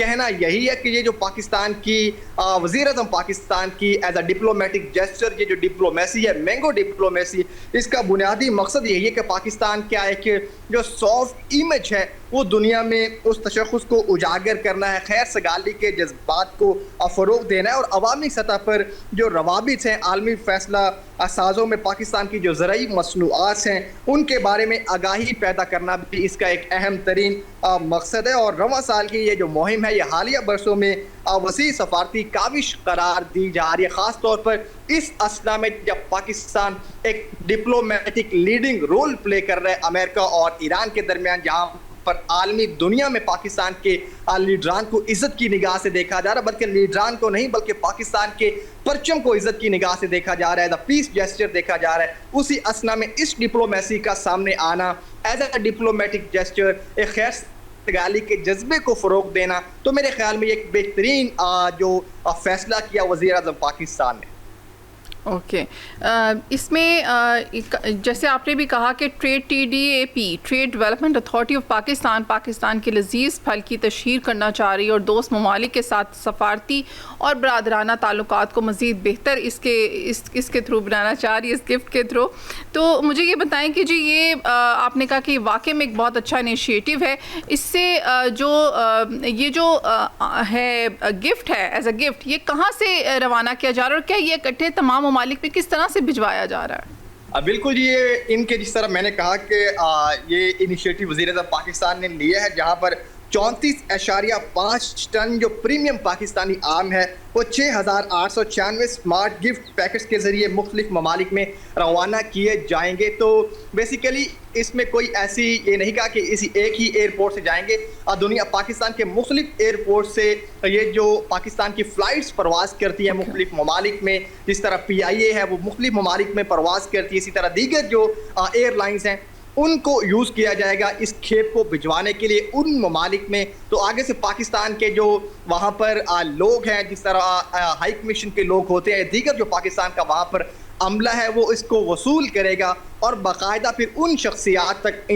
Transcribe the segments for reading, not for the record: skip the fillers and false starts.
کہنا یہی ہے کہ یہ جو پاکستان کی وزیر اعظم پاکستان کی ایز اے ڈپلومیٹک جیسچر، یہ جو ڈپلومیسی ہے مینگو ڈپلومیسی، اس کا بنیادی مقصد یہی ہے کہ پاکستان کیا ہے کہ جو سافٹ امیج ہے وہ دنیا میں اس تشخص کو اجاگر کرنا ہے، خیر سگالی کے جذبات کو فروغ دینا ہے، اور عوامی سطح پر جو روابط ہیں عالمی فیصلہ سازوں میں پاکستان کی جو زرعی مصنوعات ہیں ان کے بارے میں آگاہی پیدا کرنا بھی اس کا ایک اہم ترین مقصد ہے۔ اور رواں سال کی یہ جو مہم ہے یہ حالیہ برسوں میں وسیع سفارتی کاوش قرار دی جا رہی ہے، خاص طور پر اس اثنا میں جب پاکستان ایک ڈپلومیٹک لیڈنگ رول پلے کر رہا ہے امریکہ اور ایران کے درمیان، جہاں پر عالمی دنیا میں پاکستان کے لیڈران کو عزت کی نگاہ سے دیکھا جا رہا ہے، بلکہ لیڈران کو نہیں بلکہ پاکستان کے پرچم کو عزت کی نگاہ سے دیکھا جا رہا ہے، دا پیس جیسچر دیکھا جا رہا ہے۔ اسی اثنا میں اس ڈپلومیسی کا سامنے آنا ایز اے ڈپلومیٹک جیسچر، ایک خیر سگالی کے جذبے کو فروغ دینا، تو میرے خیال میں ایک بہترین جو فیصلہ کیا وزیر اعظم پاکستان نے۔ اوکے، اس میں جیسے آپ نے بھی کہا کہ trade TDAP trade development authority of Pakistan کے لذیذ پھل کی تشہیر کرنا چاہ رہی ہے اور دوست ممالک کے ساتھ سفارتی اور برادرانہ تعلقات کو مزید بہتر اس کے تھرو بنانا چاہ رہی ہے، اس گفٹ کے تھرو۔ تو مجھے یہ بتائیں کہ جی یہ آپ نے کہا کہ واقعی میں ایک بہت اچھا انیشیٹو ہے، اس سے یہ جو ہے گفٹ ہے ایز اے گفٹ، یہ کہاں سے روانہ کیا جا رہا ہے اور کیا یہ اکٹھے تمام ممالک میں کس طرح سے بھجوایا جا رہا ہے؟ بالکل جی، یہ ان کے جس طرح میں نے کہا کہ یہ انیشیٹو وزیر اعظم پاکستان نے لیا ہے، جہاں پر 34.5 ٹن جو پریمیم پاکستانی آم ہے وہ 6,896 سمارٹ گفٹ پیکٹس کے ذریعے مختلف ممالک میں روانہ کیے جائیں گے۔ تو بیسیکلی اس میں کوئی ایسی یہ نہیں کہا کہ اسی ایک ہی ایئرپورٹ سے جائیں گے، دنیا پاکستان کے مختلف ایئرپورٹ سے یہ جو پاکستان کی فلائٹس پرواز کرتی ہیں مختلف ممالک میں، جس طرح PIA ہے وہ مختلف ممالک میں پرواز کرتی ہے، اسی طرح دیگر جو ایئر لائنز ہیں ان کو یوز کیا جائے گا اس کھیپ کو بھجوانے کے لیے ان ممالک میں۔ تو آگے سے پاکستان کے جو وہاں پر لوگ ہیں، جس طرح ہائی کمیشن کے لوگ ہوتے ہیں، دیگر جو پاکستان کا وہاں پر عملہ ہے، وہ اس کو وصول کرے گا اور باقاعدہ پھر ان شخصیات تک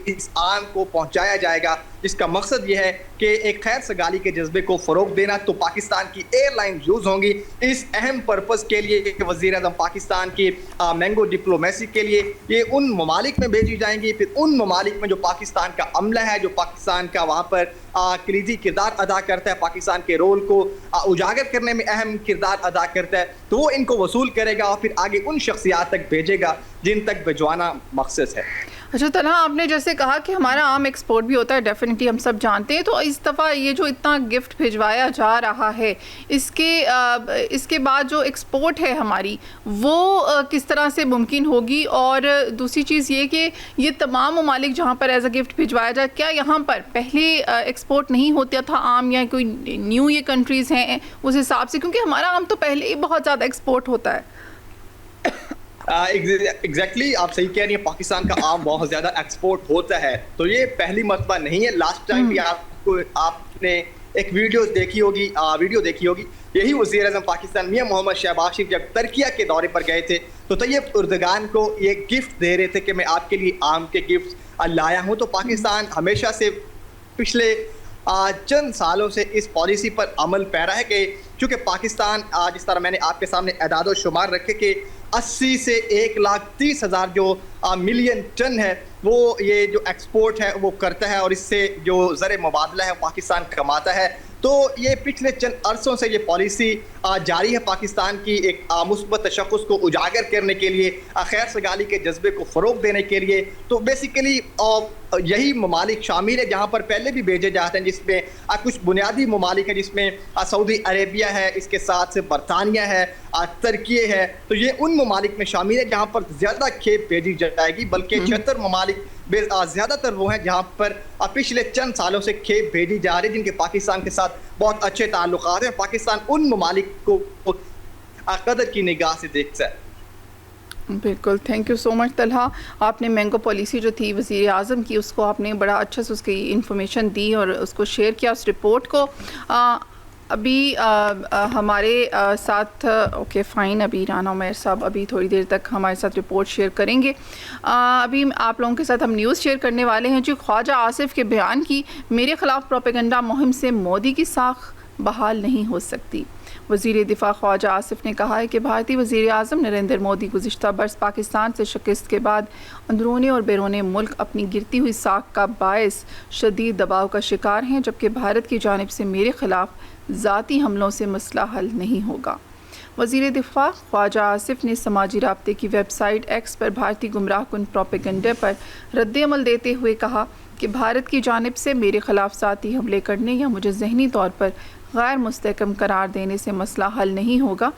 اس آم کو پہنچایا جائے گا، جس کا مقصد یہ ہے کہ ایک خیر سگالی کے جذبے کو فروغ دینا۔ تو پاکستان کی ایئر لائن یوز ہوں گی اس اہم پرپز کے لیے کہ وزیر اعظم پاکستان کی مینگو ڈپلومیسی کے لیے یہ ان ممالک میں بھیجی جائیں گی، پھر ان ممالک میں جو پاکستان کا عملہ ہے، جو پاکستان کا وہاں پر کلیدی کردار ادا کرتا ہے، پاکستان کے رول کو اجاگر کرنے میں اہم کردار ادا کرتا ہے، تو وہ ان کو وصول کرے گا اور پھر آگے ان شخصیات تک بھیجے گا جن تک بھجوانا مقصد ہے۔ اچھا طلحہ، آپ نے جیسے کہا کہ ہمارا عام ایکسپورٹ بھی ہوتا ہے، ڈیفینیٹلی ہم سب جانتے ہیں، تو اس دفعہ یہ جو اتنا گفٹ بھجوایا جا رہا ہے اس کے بعد جو ایکسپورٹ ہے ہماری وہ کس طرح سے ممکن ہوگی؟ اور دوسری چیز یہ کہ یہ تمام ممالک جہاں پر ایز اے گفٹ بھجوایا جائے، کیا یہاں پر پہلے ایکسپورٹ نہیں ہوتا تھا عام، یا کوئی نیو یہ کنٹریز ہیں اس حساب سے؟ کیونکہ ہمارا عام تو پہلے ہی بہت زیادہ ایکسپورٹ ہوتا ہے۔ ایگزیکٹلی آپ صحیح کہہ رہی ہیں، پاکستان کا آم بہت زیادہ ایکسپورٹ ہوتا ہے، تو یہ پہلی مرتبہ نہیں ہے۔ لاسٹ ٹائم بھی آپ نے ایک ویڈیو دیکھی ہوگی، یہی وزیر اعظم پاکستان میاں محمد شہباز شریف جب ترکیہ کے دورے پر گئے تھے تو طیب اردگان کو یہ گفٹ دے رہے تھے کہ میں آپ کے لیے آم کے گفٹ لایا ہوں۔ تو پاکستان ہمیشہ سے پچھلے چند سالوں سے اس پالیسی پر عمل پیرا ہے کہ چونکہ پاکستان جس طرح میں نے آپ کے سامنے اعداد و شمار رکھے کہ 80 سے 1,30,000 جو ملین ٹن ہے وہ یہ جو ایکسپورٹ ہے وہ کرتا ہے، اور اس سے جو زر مبادلہ ہے پاکستان کماتا ہے۔ تو یہ پچھلے چند عرصوں سے یہ پالیسی جاری ہے پاکستان کی ایک مثبت تشخص کو اجاگر کرنے کے لیے، خیر سگالی کے جذبے کو فروغ دینے کے لیے۔ تو بیسیکلی یہی ممالک شامل ہے جہاں پر پہلے بھی بھیجے جاتے ہیں، جس میں کچھ بنیادی ممالک ہیں، جس میں سعودی عربیہ ہے، اس کے ساتھ سے برطانیہ ہے، ترکیہ ہے۔ تو یہ ان ممالک میں شامل ہے جہاں پر زیادہ کھیپ بھیجی جائے گی، بلکہ 76 ممالک زیادہ تر وہ ہیں جہاں پر پچھلے چند سالوں سے کھیپ بھیجی جا رہی ہے، جن کے پاکستان کے ساتھ بہت اچھے تعلقات ہیں۔ پاکستان ان ممالک کو قدر کی نگاہ سے دیکھتا ہے۔ بالکل، تھینک یو سو مچ طلحہ۔ آپ نے مینگو پالیسی جو تھی وزیر اعظم کی، اس کو آپ نے بڑا اچھا سے اس کی انفارمیشن دی اور اس کو شیئر کیا، اس رپورٹ کو۔ ابھی ہمارے ساتھ اوکے فائن، ابھی رانا عمیر صاحب ابھی تھوڑی دیر تک ہمارے ساتھ رپورٹ شیئر کریں گے. ابھی آپ لوگوں کے ساتھ ہم نیوز شیئر کرنے والے ہیں. جی، خواجہ آصف کے بیان کی میرے خلاف پروپیگنڈا مہم سے مودی کی ساکھ بحال نہیں ہو سکتی. وزیر دفاع خواجہ آصف نے کہا ہے کہ بھارتی وزیر اعظم نریندر مودی گزشتہ برس پاکستان سے شکست کے بعد اندرونی اور بیرون ملک اپنی گرتی ہوئی ساکھ کا باعث شدید دباؤ کا شکار ہیں، جبکہ بھارت کی جانب سے میرے خلاف ذاتی حملوں سے مسئلہ حل نہیں ہوگا. وزیر دفاع خواجہ آصف نے سماجی رابطے کی ویب سائٹ ایکس پر بھارتی گمراہ کن پروپیگنڈے پر رد عمل دیتے ہوئے کہا کہ بھارت کی جانب سے میرے خلاف ذاتی حملے کرنے یا مجھے ذہنی طور پر غیر مستحکم قرار دینے سے مسئلہ حل نہیں ہوگا.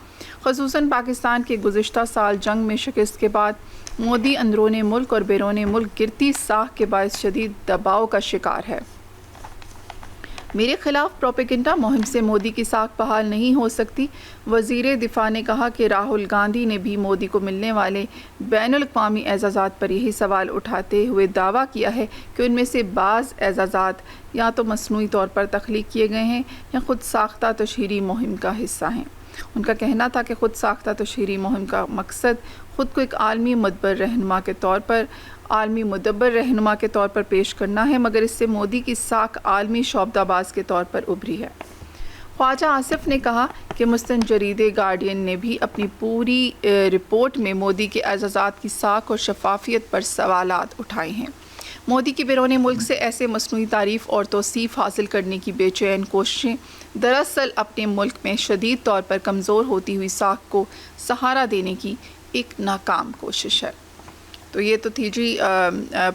خصوصاً پاکستان کے گزشتہ سال جنگ میں شکست کے بعد مودی اندرون ملک اور بیرون ملک گرتی ساکھ کے باعث شدید دباؤ کا شکار ہے. میرے خلاف پروپیگنڈا مہم سے مودی کی ساکھ بحال نہیں ہو سکتی. وزیر دفاع نے کہا کہ راہل گاندھی نے بھی مودی کو ملنے والے بین الاقوامی اعزازات پر یہی سوال اٹھاتے ہوئے دعویٰ کیا ہے کہ ان میں سے بعض اعزازات یا تو مصنوعی طور پر تخلیق کیے گئے ہیں یا خود ساختہ تشہیری مہم کا حصہ ہیں. ان کا کہنا تھا کہ خود ساختہ تشہیری مہم کا مقصد خود کو ایک عالمی مدبر رہنما کے طور پر پیش کرنا ہے، مگر اس سے مودی کی ساکھ عالمی شعبدہ باز کے طور پر ابھری ہے. خواجہ آصف نے کہا کہ مستند جریدے گارڈین نے بھی اپنی پوری رپورٹ میں مودی کے اعزازات کی ساکھ اور شفافیت پر سوالات اٹھائے ہیں. مودی کی بیرون ملک سے ایسے مصنوعی تعریف اور توصیف حاصل کرنے کی بے چین کوششیں دراصل اپنے ملک میں شدید طور پر کمزور ہوتی ہوئی ساکھ کو سہارا دینے کی ایک ناکام کوشش ہے. تو یہ تو تھی جی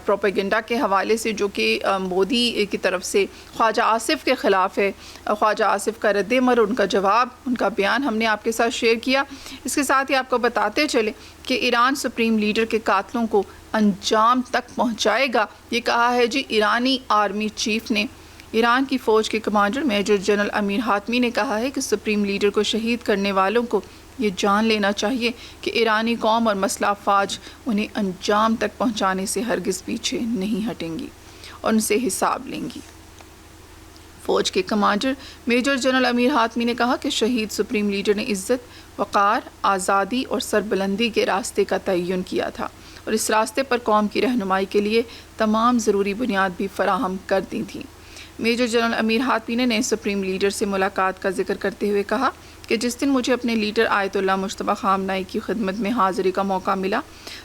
پروپیگنڈا کے حوالے سے جو کہ مودی کی طرف سے خواجہ آصف کے خلاف ہے. خواجہ آصف کا رد عمل، ان کا جواب، ان کا بیان ہم نے آپ کے ساتھ شیئر کیا. اس کے ساتھ ہی آپ کو بتاتے چلیں کہ ایران سپریم لیڈر کے قاتلوں کو انجام تک پہنچائے گا. یہ کہا ہے جی ایرانی آرمی چیف نے. ایران کی فوج کے کمانڈر میجر جنرل امیر حاتمی نے کہا ہے کہ سپریم لیڈر کو شہید کرنے والوں کو یہ جان لینا چاہیے کہ ایرانی قوم اور مسلح افواج انہیں انجام تک پہنچانے سے ہرگز پیچھے نہیں ہٹیں گی اور ان سے حساب لیں گی. فوج کے کمانڈر میجر جنرل امیر حاتمی نے کہا کہ شہید سپریم لیڈر نے عزت، وقار، آزادی اور سربلندی کے راستے کا تعین کیا تھا اور اس راستے پر قوم کی رہنمائی کے لیے تمام ضروری بنیاد بھی فراہم کر دی تھی. میجر جنرل امیر حاتمی نے نئے سپریم لیڈر سے ملاقات کا ذکر کرتے ہوئے کہا کہ جس دن مجھے اپنے لیڈر آیت اللہ مجتبیٰ خامنہ کی خدمت میں حاضری کا موقع ملا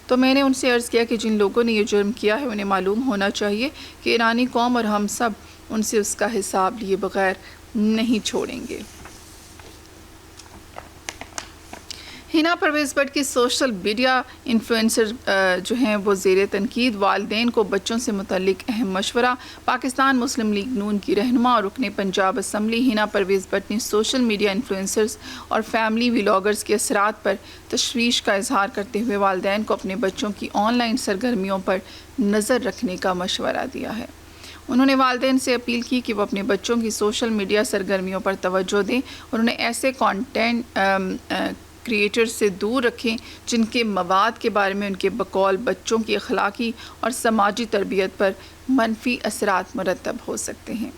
تو میں نے ان سے عرض کیا کہ جن لوگوں نے یہ جرم کیا ہے انہیں معلوم ہونا چاہیے کہ ایرانی قوم اور ہم سب ان سے اس کا حساب لیے بغیر نہیں چھوڑیں گے. ہینا پرویز بٹ کی سوشل میڈیا انفلوئنسر جو ہیں وہ زیر تنقید. والدین کو بچوں سے متعلق اہم مشورہ. پاکستان مسلم لیگ نون کی رہنما اور رکن Punjab assembly Hina Pervez but نے سوشل میڈیا انفلوئنسرز اور فیملی ولاگرز کے اثرات پر تشویش کا اظہار کرتے ہوئے والدین کو اپنے بچوں کی آن لائن سرگرمیوں پر نظر رکھنے کا مشورہ دیا ہے. انہوں نے والدین سے اپیل کی کہ وہ اپنے بچوں کی سوشل میڈیا سرگرمیوں پر توجہ دیں اور انہیں ایسے کانٹینٹ کریٹر سے دور رکھیں جن کے مواد کے بارے میں ان کے بقول بچوں کی اخلاقی اور سماجی تربیت پر منفی اثرات مرتب ہو سکتے ہیں.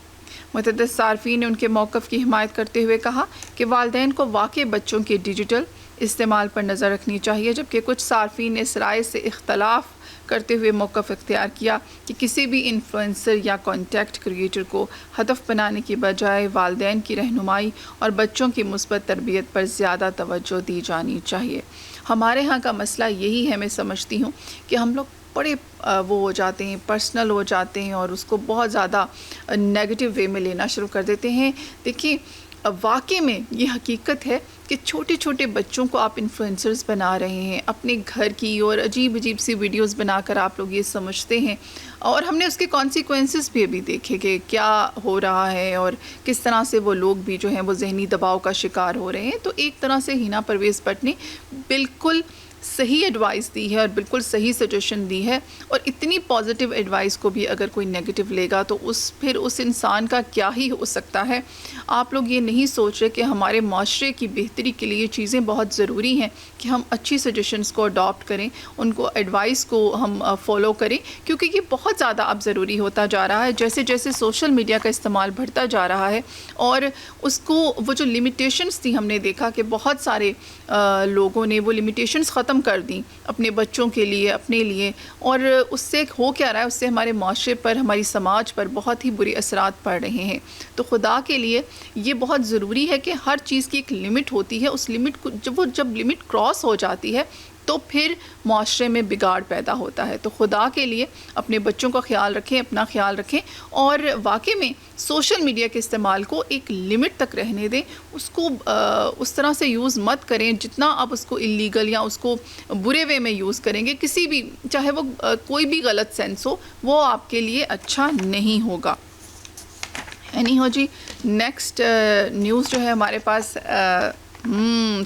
متعدد صارفین نے ان کے موقف کی حمایت کرتے ہوئے کہا کہ والدین کو واقع بچوں کے ڈیجیٹل استعمال پر نظر رکھنی چاہیے، جبکہ کچھ صارفین نے اس رائے سے اختلاف کرتے ہوئے موقف اختیار کیا کہ کسی بھی انفلوئنسر یا کانٹیکٹ کریٹر کو ہدف بنانے کی بجائے والدین کی رہنمائی اور بچوں کی مثبت تربیت پر زیادہ توجہ دی جانی چاہیے. ہمارے ہاں کا مسئلہ یہی ہے، میں سمجھتی ہوں کہ ہم لوگ بڑے وہ ہو جاتے ہیں، پرسنل ہو جاتے ہیں اور اس کو بہت زیادہ نیگیٹو وے میں لینا شروع کر دیتے ہیں. دیکھیے واقعی میں یہ حقیقت ہے کہ چھوٹے چھوٹے بچوں کو آپ انفلوئنسرز بنا رہے ہیں اپنے گھر کی، اور عجیب عجیب سی ویڈیوز بنا کر آپ لوگ یہ سمجھتے ہیں، اور ہم نے اس کے کانسیکوینسز بھی ابھی دیکھے کہ کیا ہو رہا ہے اور کس طرح سے وہ لوگ بھی جو ہیں وہ ذہنی دباؤ کا شکار ہو رہے ہیں. تو ایک طرح سے ہینا پرویز بٹ نے بالکل صحیح ایڈوائس دی ہے اور بالکل صحیح سجیشن دی ہے، اور اتنی پازیٹیو ایڈوائس کو بھی اگر کوئی نیگیٹو لے گا تو پھر اس انسان کا کیا ہی ہو سکتا ہے۔ آپ لوگ یہ نہیں سوچ رہے کہ ہمارے معاشرے کی بہتری کے لیے یہ چیزیں بہت ضروری ہیں کہ ہم اچھی سجیشنز کو اڈاپٹ کریں، ان کو ایڈوائس کو ہم فالو کریں، کیونکہ یہ بہت زیادہ اب ضروری ہوتا جا رہا ہے جیسے جیسے سوشل میڈیا کا استعمال بڑھتا جا رہا ہے، اور اس کو وہ جو لمیٹیشنز تھی ہم نے دیکھا کہ بہت سارے لوگوں نے وہ لمیٹیشنز ختم کر دیں اپنے بچوں کے لیے، اپنے لیے، اور اس سے ہو کیا رہا ہے، اس سے ہمارے معاشرے پر، ہماری سماج پر بہت ہی برے اثرات پڑ رہے ہیں۔ تو خدا کے لیے یہ بہت ضروری ہے کہ ہر چیز کی ایک لمٹ ہوتی ہے، اس لمٹ کو جب لمٹ کراس ہو جاتی ہے تو پھر معاشرے میں بگاڑ پیدا ہوتا ہے۔ تو خدا کے لیے اپنے بچوں کا خیال رکھیں، اپنا خیال رکھیں، اور واقعی میں سوشل میڈیا کے استعمال کو ایک لمٹ تک رہنے دیں، اس کو اس طرح سے یوز مت کریں جتنا آپ اس کو انلیگل یا اس کو برے وے میں یوز کریں گے، کسی بھی، چاہے وہ کوئی بھی غلط سینس ہو، وہ آپ کے لیے اچھا نہیں ہوگا۔ نہیں ہو جی، نیکسٹ نیوز جو ہے ہمارے پاس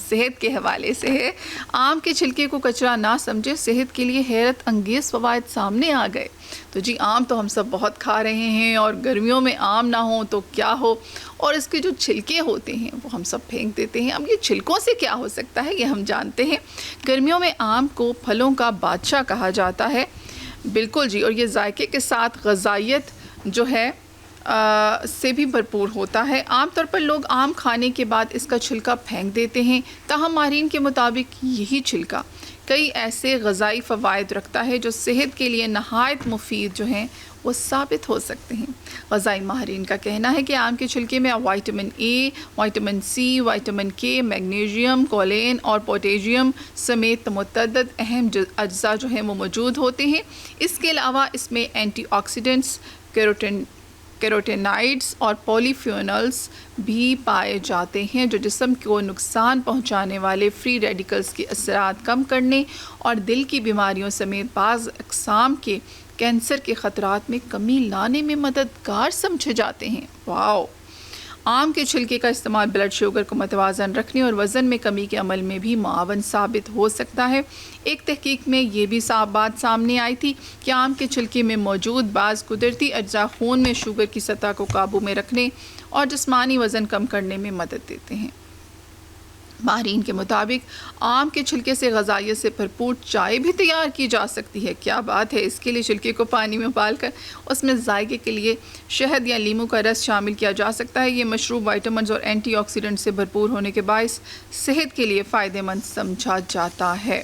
صحت کے حوالے سے ہے۔ آم کے چھلکے کو کچرا نہ سمجھے، صحت کے لیے حیرت انگیز فوائد سامنے آ گئے۔ تو جی آم تو ہم سب بہت کھا رہے ہیں، اور گرمیوں میں آم نہ ہو تو کیا ہو، اور اس کے جو چھلکے ہوتے ہیں وہ ہم سب پھینک دیتے ہیں۔ اب یہ چھلکوں سے کیا ہو سکتا ہے یہ ہم جانتے ہیں۔ گرمیوں میں آم کو پھلوں کا بادشاہ کہا جاتا ہے، بالکل جی، اور یہ ذائقے کے ساتھ غذائیت جو ہے سے بھی بھرپور ہوتا ہے۔ عام طور پر لوگ آم کھانے کے بعد اس کا چھلکا پھینک دیتے ہیں، تاہم ماہرین کے مطابق یہی چھلکا کئی ایسے غذائی فوائد رکھتا ہے جو صحت کے لیے نہایت مفید جو ہیں وہ ثابت ہو سکتے ہیں۔ غذائی ماہرین کا کہنا ہے کہ آم کے چھلکے میں vitamin A, vitamin C, vitamin K, magnesium, choline اور پوٹیشیم سمیت متعدد اہم اجزاء جو ہیں وہ موجود ہوتے ہیں۔ اس کے علاوہ اس میں اینٹی آکسیڈنٹس، کیروٹینائڈز اور پولی فینولز بھی پائے جاتے ہیں جو جسم کو نقصان پہنچانے والے فری ریڈیکلز کے اثرات کم کرنے اور دل کی بیماریوں سمیت بعض اقسام کے کینسر کے خطرات میں کمی لانے میں مددگار سمجھے جاتے ہیں۔ واو! آم کے چھلکے کا استعمال بلڈ شوگر کو متوازن رکھنے اور وزن میں کمی کے عمل میں بھی معاون ثابت ہو سکتا ہے۔ ایک تحقیق میں یہ بھی بات سامنے آئی تھی کہ آم کے چھلکے میں موجود بعض قدرتی اجزاء خون میں شوگر کی سطح کو قابو میں رکھنے اور جسمانی وزن کم کرنے میں مدد دیتے ہیں۔ ماہرین کے مطابق آم کے چھلکے سے غذائیت سے بھرپور چائے بھی تیار کی جا سکتی ہے۔ کیا بات ہے! اس کے لیے چھلکے کو پانی میں ابال کر اس میں ذائقے کے لیے شہد یا لیموں کا رس شامل کیا جا سکتا ہے۔ یہ مشروب وائٹامنز اور اینٹی آکسیڈنٹ سے بھرپور ہونے کے باعث صحت کے لیے فائدہ مند سمجھا جاتا ہے۔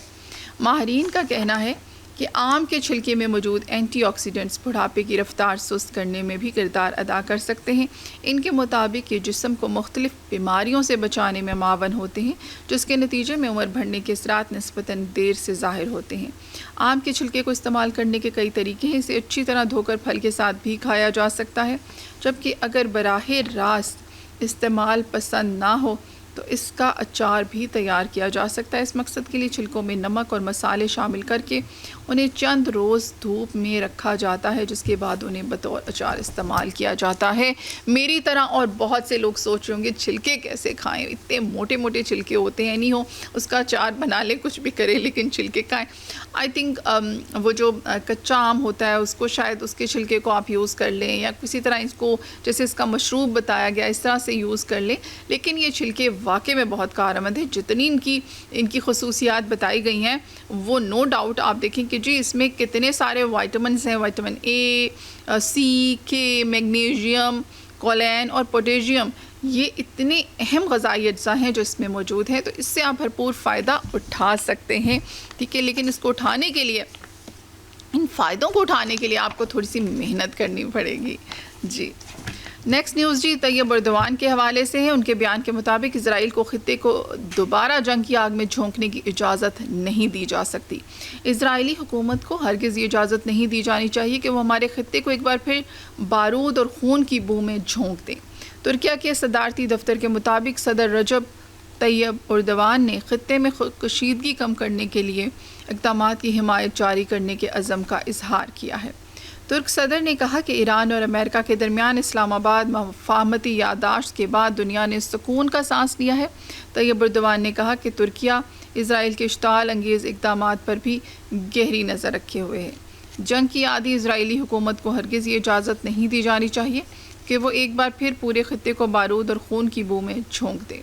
ماہرین کا کہنا ہے کہ آم کے چھلکے میں موجود اینٹی آکسیڈنٹس بڑھاپے کی رفتار سست کرنے میں بھی کردار ادا کر سکتے ہیں۔ ان کے مطابق یہ جسم کو مختلف بیماریوں سے بچانے میں معاون ہوتے ہیں، جس کے نتیجے میں عمر بڑھنے کے اثرات نسبتاً دیر سے ظاہر ہوتے ہیں۔ آم کے چھلکے کو استعمال کرنے کے کئی طریقے ہیں۔ اسے اچھی طرح دھو کر پھل کے ساتھ بھی کھایا جا سکتا ہے، جبکہ اگر براہ راست استعمال پسند نہ ہو تو اس کا اچار بھی تیار کیا جا سکتا ہے۔ اس مقصد کے لیے چھلکوں میں نمک اور مسالے شامل کر کے انہیں چند روز دھوپ میں رکھا جاتا ہے، جس کے بعد انہیں بطور اچار استعمال کیا جاتا ہے۔ میری طرح اور بہت سے لوگ سوچ رہے ہوں گے چھلکے کیسے کھائیں، اتنے موٹے موٹے چھلکے ہوتے ہیں، نہیں ہو اس کا اچار بنا لیں، کچھ بھی کرے، لیکن چھلکے کھائیں۔ آئی تھنک وہ جو کچا آم ہوتا ہے اس کو شاید اس کے چھلکے کو آپ یوز کر لیں، یا کسی طرح اس کو جیسے اس کا مشروب بتایا گیا اس طرح سے یوز کر لیں، لیکن یہ چھلکے واقعی میں بہت کارآمد ہے۔ جتنی ان کی خصوصیات بتائی گئی ہیں وہ نو ڈاؤٹ آپ دیکھیں کہ جی اس میں کتنے سارے وائٹامنس ہیں، وائٹامن اے، سی، کے، میگنیشیم، کولین اور پوٹیشیم، یہ اتنے اہم غذائی اجزاء ہیں جو اس میں موجود ہیں، تو اس سے آپ بھرپور فائدہ اٹھا سکتے ہیں، ٹھیک ہے۔ لیکن اس کو اٹھانے کے لیے، ان فائدوں کو اٹھانے کے لیے آپ کو تھوڑی سی محنت کرنی پڑے گی جی۔ نیکسٹ نیوز جی طیب اردوان کے حوالے سے ہے۔ ان کے بیان کے مطابق اسرائیل کو خطے کو دوبارہ جنگ کی آگ میں جھونکنے کی اجازت نہیں دی جا سکتی۔ اسرائیلی حکومت کو ہرگز یہ اجازت نہیں دی جانی چاہیے کہ وہ ہمارے خطے کو ایک بار پھر بارود اور خون کی بو میں جھونک دیں۔ ترکیہ کے صدارتی دفتر کے مطابق صدر رجب طیب اردوان نے خطے میں کشیدگی کم کرنے کے لیے اقدامات کی حمایت جاری کرنے کے عزم کا اظہار کیا ہے۔ ترک صدر نے کہا کہ ایران اور امریکہ کے درمیان اسلام آباد مفاہمتی یادداشت کے بعد دنیا نے سکون کا سانس لیا ہے۔ طیب اردوان نے کہا کہ ترکیہ اسرائیل کے اشتعال انگیز اقدامات پر بھی گہری نظر رکھے ہوئے ہے۔ جنگ کی عادی اسرائیلی حکومت کو ہرگز یہ اجازت نہیں دی جانی چاہیے کہ وہ ایک بار پھر پورے خطے کو بارود اور خون کی بو میں جھونک دے۔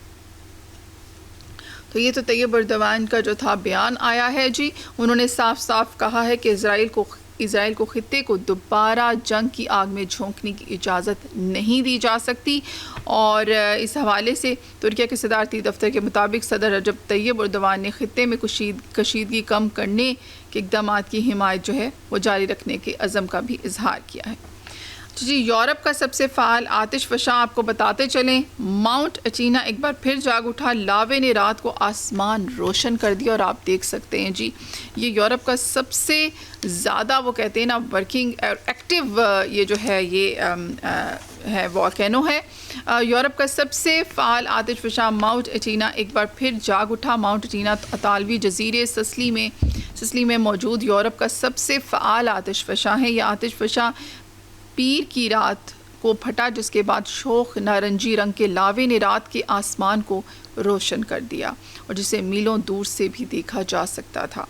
تو یہ تو طیب اردوان کا جو تھا بیان آیا ہے جی، انہوں نے صاف صاف کہا ہے کہ اسرائیل کو خطے کو دوبارہ جنگ کی آگ میں جھونکنے کی اجازت نہیں دی جا سکتی، اور اس حوالے سے ترکیہ کے صدارتی دفتر کے مطابق صدر رجب طیب اردوان نے خطے میں کشیدگی کم کرنے کے اقدامات کی حمایت جو ہے وہ جاری رکھنے کے عزم کا بھی اظہار کیا ہے۔ جی، یورپ کا سب سے فعال آتش فشاں آپ کو بتاتے چلیں، ماؤنٹ اٹینا ایک بار پھر جاگ اٹھا، لاوے نے رات کو آسمان روشن کر دیا، اور آپ دیکھ سکتے ہیں جی یہ یورپ کا سب سے زیادہ وہ کہتے ہیں نا ورکنگ ایکٹیو یہ جو ہے یہ ہے والکینو ہے۔ یورپ کا سب سے فعال آتش فشاں ماؤنٹ اٹینا ایک بار پھر جاگ اٹھا۔ ماؤنٹ اٹینا اطالوی جزیرے سسلی میں موجود یورپ کا سب سے فعال آتش فشاں ہے۔ یہ آتش فشاں پیر کی رات کو پھٹا، جس کے بعد شوخ نارنجی رنگ کے لاوے نے رات کے آسمان کو روشن کر دیا، اور جسے میلوں دور سے بھی دیکھا جا سکتا تھا۔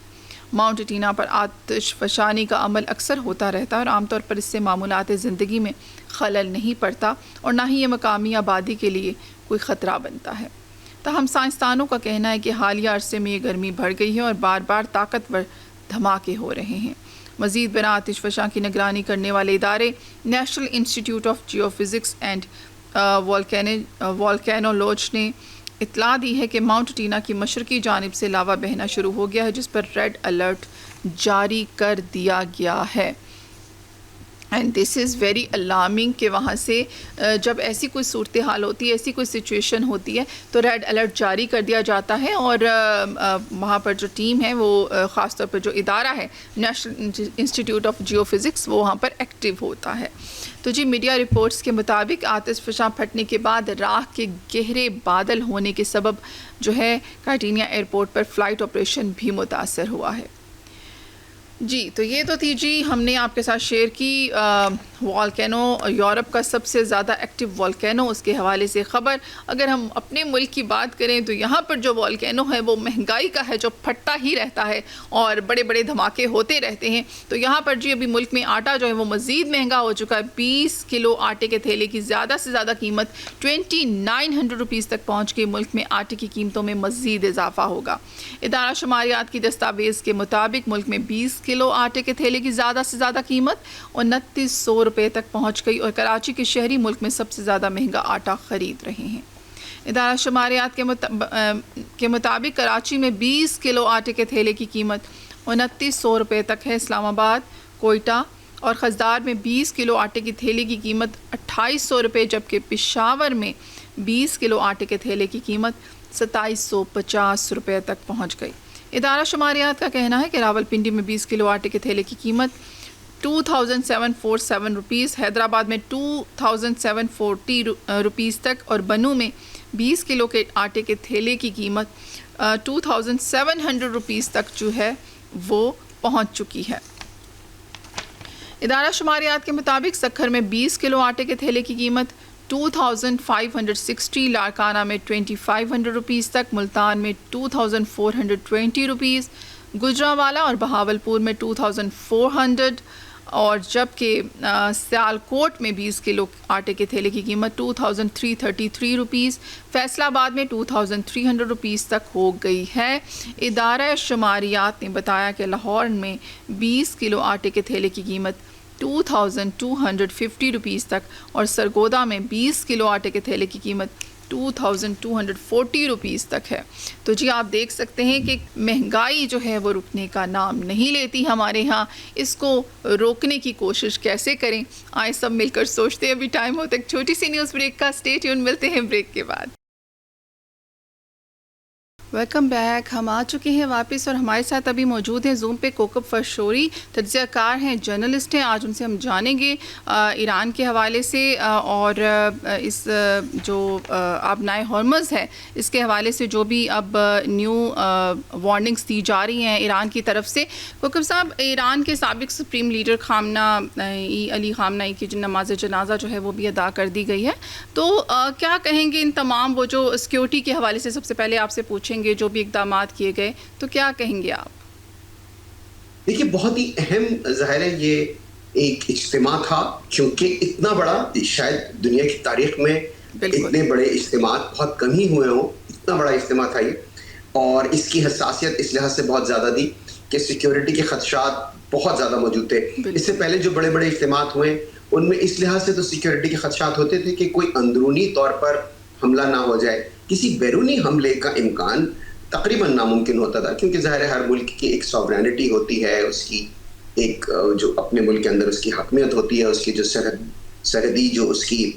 ماؤنٹ اٹینا پر آتش فشانی کا عمل اکثر ہوتا رہتا ہے، اور عام طور پر اس سے معمولات زندگی میں خلل نہیں پڑتا، اور نہ ہی یہ مقامی آبادی کے لیے کوئی خطرہ بنتا ہے۔ تاہم سائنسدانوں کا کہنا ہے کہ حالیہ عرصے میں یہ گرمی بڑھ گئی ہے اور بار بار طاقتور دھماکے ہو رہے ہیں۔ مزید برآں آتش فشاں کی نگرانی کرنے والے ادارے National institute of Geophysics and Volcanology نے اطلاع دی ہے کہ ماؤنٹ اٹینا کی مشرقی جانب سے لاوا بہنا شروع ہو گیا ہے، جس پر ریڈ الرٹ جاری کر دیا گیا ہے۔ And this is very alarming کہ وہاں سے جب ایسی کوئی صورتحال ہوتی ہے، ایسی کوئی سچویشن ہوتی ہے تو ریڈ الرٹ جاری کر دیا جاتا ہے، اور وہاں پر جو ٹیم ہے وہ خاص طور پر جو ادارہ ہے national institute of geophysics وہ وہاں پر ایکٹیو ہوتا ہے۔ تو جی میڈیا رپورٹس کے مطابق آتش فشاں پھٹنے کے بعد راکھ کے گہرے بادل ہونے کے سبب جو ہے کارٹینیا ایئرپورٹ پر فلائٹ آپریشن بھی متاثر ہوا ہے۔ جی تو یہ تو تھی جی ہم نے آپ کے ساتھ شیئر کی والکینو، یورپ کا سب سے زیادہ ایکٹیو والکینو، اس کے حوالے سے خبر۔ اگر ہم اپنے ملک کی بات کریں تو یہاں پر جو والکینو ہے وہ مہنگائی کا ہے، جو پھٹتا ہی رہتا ہے اور بڑے بڑے دھماکے ہوتے رہتے ہیں۔ تو یہاں پر جی ابھی ملک میں آٹا جو ہے وہ مزید مہنگا ہو چکا ہے۔ 20 کلو آٹے کے تھیلے کی زیادہ سے زیادہ قیمت 2900 روپیز تک پہنچ گئی۔ ملک میں آٹے کی قیمتوں میں مزید اضافہ ہوگا۔ ادارہ شماریات کی دستاویز کے مطابق ملک میں 20 کلو آٹے کے تھیلے کی زیادہ سے زیادہ قیمت 2900 روپے تک پہنچ گئی، اور کراچی کے شہری ملک میں سب سے زیادہ مہنگا آٹا خرید رہے ہیں۔ ادارہ شماریات کے مطابق کراچی میں 20 کلو آٹے کے تھیلے کی قیمت 2900 روپے تک ہے۔ اسلام آباد، کوئٹہ اور خزدار میں 20 کلو آٹے کی تھیلے کی قیمت 2800 روپے، جبکہ پشاور میں 20 کلو آٹے کے تھیلے کی قیمت 2750 روپے تک پہنچ گئی۔ ادارہ شماریات کا کہنا ہے کہ راولپنڈی میں 20 کلو آٹے کے تھیلے کی قیمت 2747 روپیز، حیدرآباد میں 2740 روپیز تک، اور بنو میں 20 کلو کے آٹے کے تھیلے کی قیمت 2700 روپیز تک جو ہے وہ پہنچ چکی ہے۔ ادارہ شماریات کے مطابق سکھر میں 20 کلو آٹے کے تھیلے کی قیمت 2560، لاڑکانہ میں 2500 روپیز تک، ملتان میں 2420 روپیز، گجرانوالہ اور بہاولپور میں 2400، اور جبکہ سیالکوٹ میں 20 کلو آٹے کے تھیلے کی قیمت 2333 روپیز، فیصل آباد میں 2300 روپیز تک ہو گئی ہے۔ ادارہ شماریات نے بتایا کہ لاہور میں 20 کلو آٹے کے تھیلے کی قیمت 2250 روپیز تک، اور سرگودا میں 20 کلو آٹے کے تھیلے کی قیمت 2240 روپیز تک ہے۔ تو جی آپ دیکھ سکتے ہیں کہ مہنگائی جو ہے وہ رکنے کا نام نہیں لیتی ہمارے ہاں۔ اس کو روکنے کی کوشش کیسے کریں، آئے سب مل کر سوچتے ہیں۔ ابھی ٹائم ہوتا ہے ایک چھوٹی سی نیوز بریک کا، اسٹے ٹیون، ملتے ہیں بریک کے بعد۔ ویلکم بیک، ہم آ چکے ہیں واپس، اور ہمارے ساتھ ابھی موجود ہیں زوم پہ کوکب فرشوری، تجزیہ کار ہیں، جرنلسٹ ہیں۔ آج ان سے ہم جانیں گے ایران کے حوالے سے اور اس جو آبنائے ہرمز ہے اس کے حوالے سے جو بھی اب نیو وارننگز دی جا رہی ہیں ایران کی طرف سے۔ کوکب صاحب، ایران کے سابق سپریم لیڈر علی خامنہ ای کی نماز جنازہ جو ہے وہ بھی ادا کر دی گئی ہے، تو کیا کہیں گے ان تمام وہ جو سیکیورٹی کے حوالے سے؟ سب سے پہلے آپ سے پوچھیں گے گے جو بھی اقدامات کیے گئے، تو کیا کہیں گے آپ؟ دیکھیے بہت ہی اہم ظاہر ہے یہ ایک اجتماع تھا، کیونکہ اتنا بڑا شاید دنیا کی تاریخ میں بالکل اتنے بڑے اجتماعات بہت کم ہی ہوئے ہوں، اتنا بڑا اجتماع تھا یہ، اور اس کی حساسیت اس لحاظ سے بہت زیادہ تھی کہ سیکیورٹی کے خدشات بہت زیادہ موجود تھے۔ اس سے پہلے جو بڑے بڑے اجتماعات ہوئے ان میں اس لحاظ سے تو سیکیورٹی کے خدشات ہوتے تھے کہ کوئی اندرونی طور پر حملہ نہ ہو جائے، کسی بیرونی حملے کا امکان تقریباً ناممکن ہوتا تھا، کیونکہ ظاہر ہے ہر ملک کی ایک سوورینٹی ہوتی ہے، اس کی ایک جو اپنے ملک کے اندر اس کی حاکمیت ہوتی ہے، اس کی جو سرحدی جو اس کی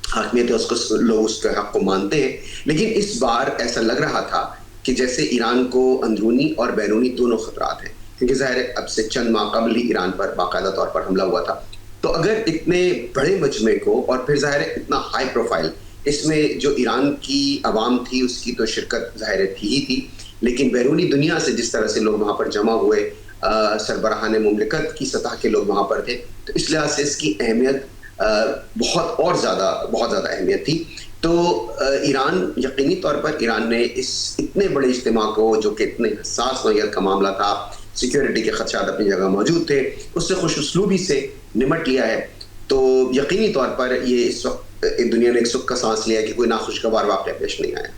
حاکمیت ہے اس کو لوگ اس کے حق کو مانتے ہیں۔ لیکن اس بار ایسا لگ رہا تھا کہ جیسے ایران کو اندرونی اور بیرونی دونوں خطرات ہیں، کیونکہ ظاہر ہے اب سے چند ماہ قبل ہی ایران پر باقاعدہ طور پر حملہ ہوا تھا، تو اگر اتنے بڑے مجمع کو، اور پھر ظاہر ہے اتنا ہائی پروفائل، اس میں جو ایران کی عوام تھی اس کی تو شرکت ظاہر تھی ہی تھی، لیکن بیرونی دنیا سے جس طرح سے لوگ وہاں پر جمع ہوئے، سربراہان مملکت کی سطح کے لوگ وہاں پر تھے، تو اس لحاظ سے اس کی اہمیت بہت زیادہ اہمیت تھی۔ تو ایران یقینی طور پر ایران نے اس اتنے بڑے اجتماع کو، جو کہ اتنے حساس نوعیت کا معاملہ تھا، سیکیورٹی کے خدشات اپنی جگہ موجود تھے، اس سے خوش اسلوبی سے نمٹ لیا ہے۔ تو یقینی طور پر یہ اس وقت دنیا نے ایک سکھ کا سانس لیا کہ کوئی ناخوشگوار واقعہ پیش نہیں آیا۔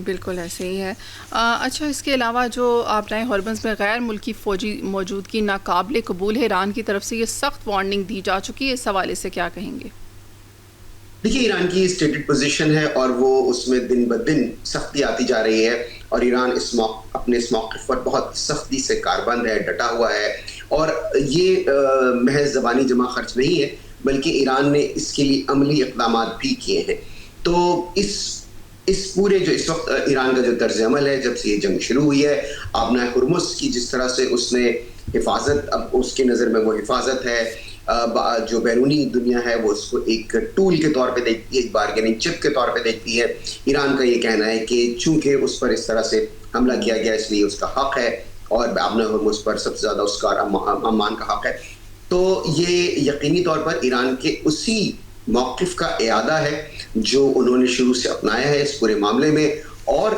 بالکل ایسے ہی ہے۔ اچھا، اس کے علاوہ جو آپ نے ہارمز میں غیر ملکی فوجی موجودگی ناقابل قبول ہے، ایران کی طرف سے یہ سخت وارننگ دی جا چکی ہے، اس حوالے سے کیا کہیں گے؟ دیکھیے ایران کی اسٹیٹڈ پوزیشن ہے اور وہ اس میں دن بدن سختی آتی جا رہی ہے، اور ایران اپنے اس موقف پر بہت سختی سے کاربند ہے، ڈٹا ہوا ہے، اور یہ محض زبانی جمع خرچ نہیں ہے بلکہ ایران نے اس کے لیے عملی اقدامات بھی کیے ہیں۔ تو اس پورے جو اس وقت ایران کا جو طرز عمل ہے جب سے یہ جنگ شروع ہوئی ہے، آبنہ ہرمز کی جس طرح سے اس نے حفاظت، اب اس کے نظر میں وہ حفاظت ہے، جو بیرونی دنیا ہے وہ اس کو ایک ٹول کے طور پہ دیکھتی ہے، ایک بارگیننگ چپ کے طور پہ دیکھتی ہے۔ ایران کا یہ کہنا ہے کہ چونکہ اس پر اس طرح سے حملہ کیا گیا اس لیے اس کا حق ہے، اور آبنہ ہرمز پر سب سے زیادہ اس کا امان کا حق ہے۔ تو یہ یقینی طور پر ایران کے اسی موقف کا اعادہ ہے جو انہوں نے شروع سے اپنایا ہے اس پورے معاملے میں، اور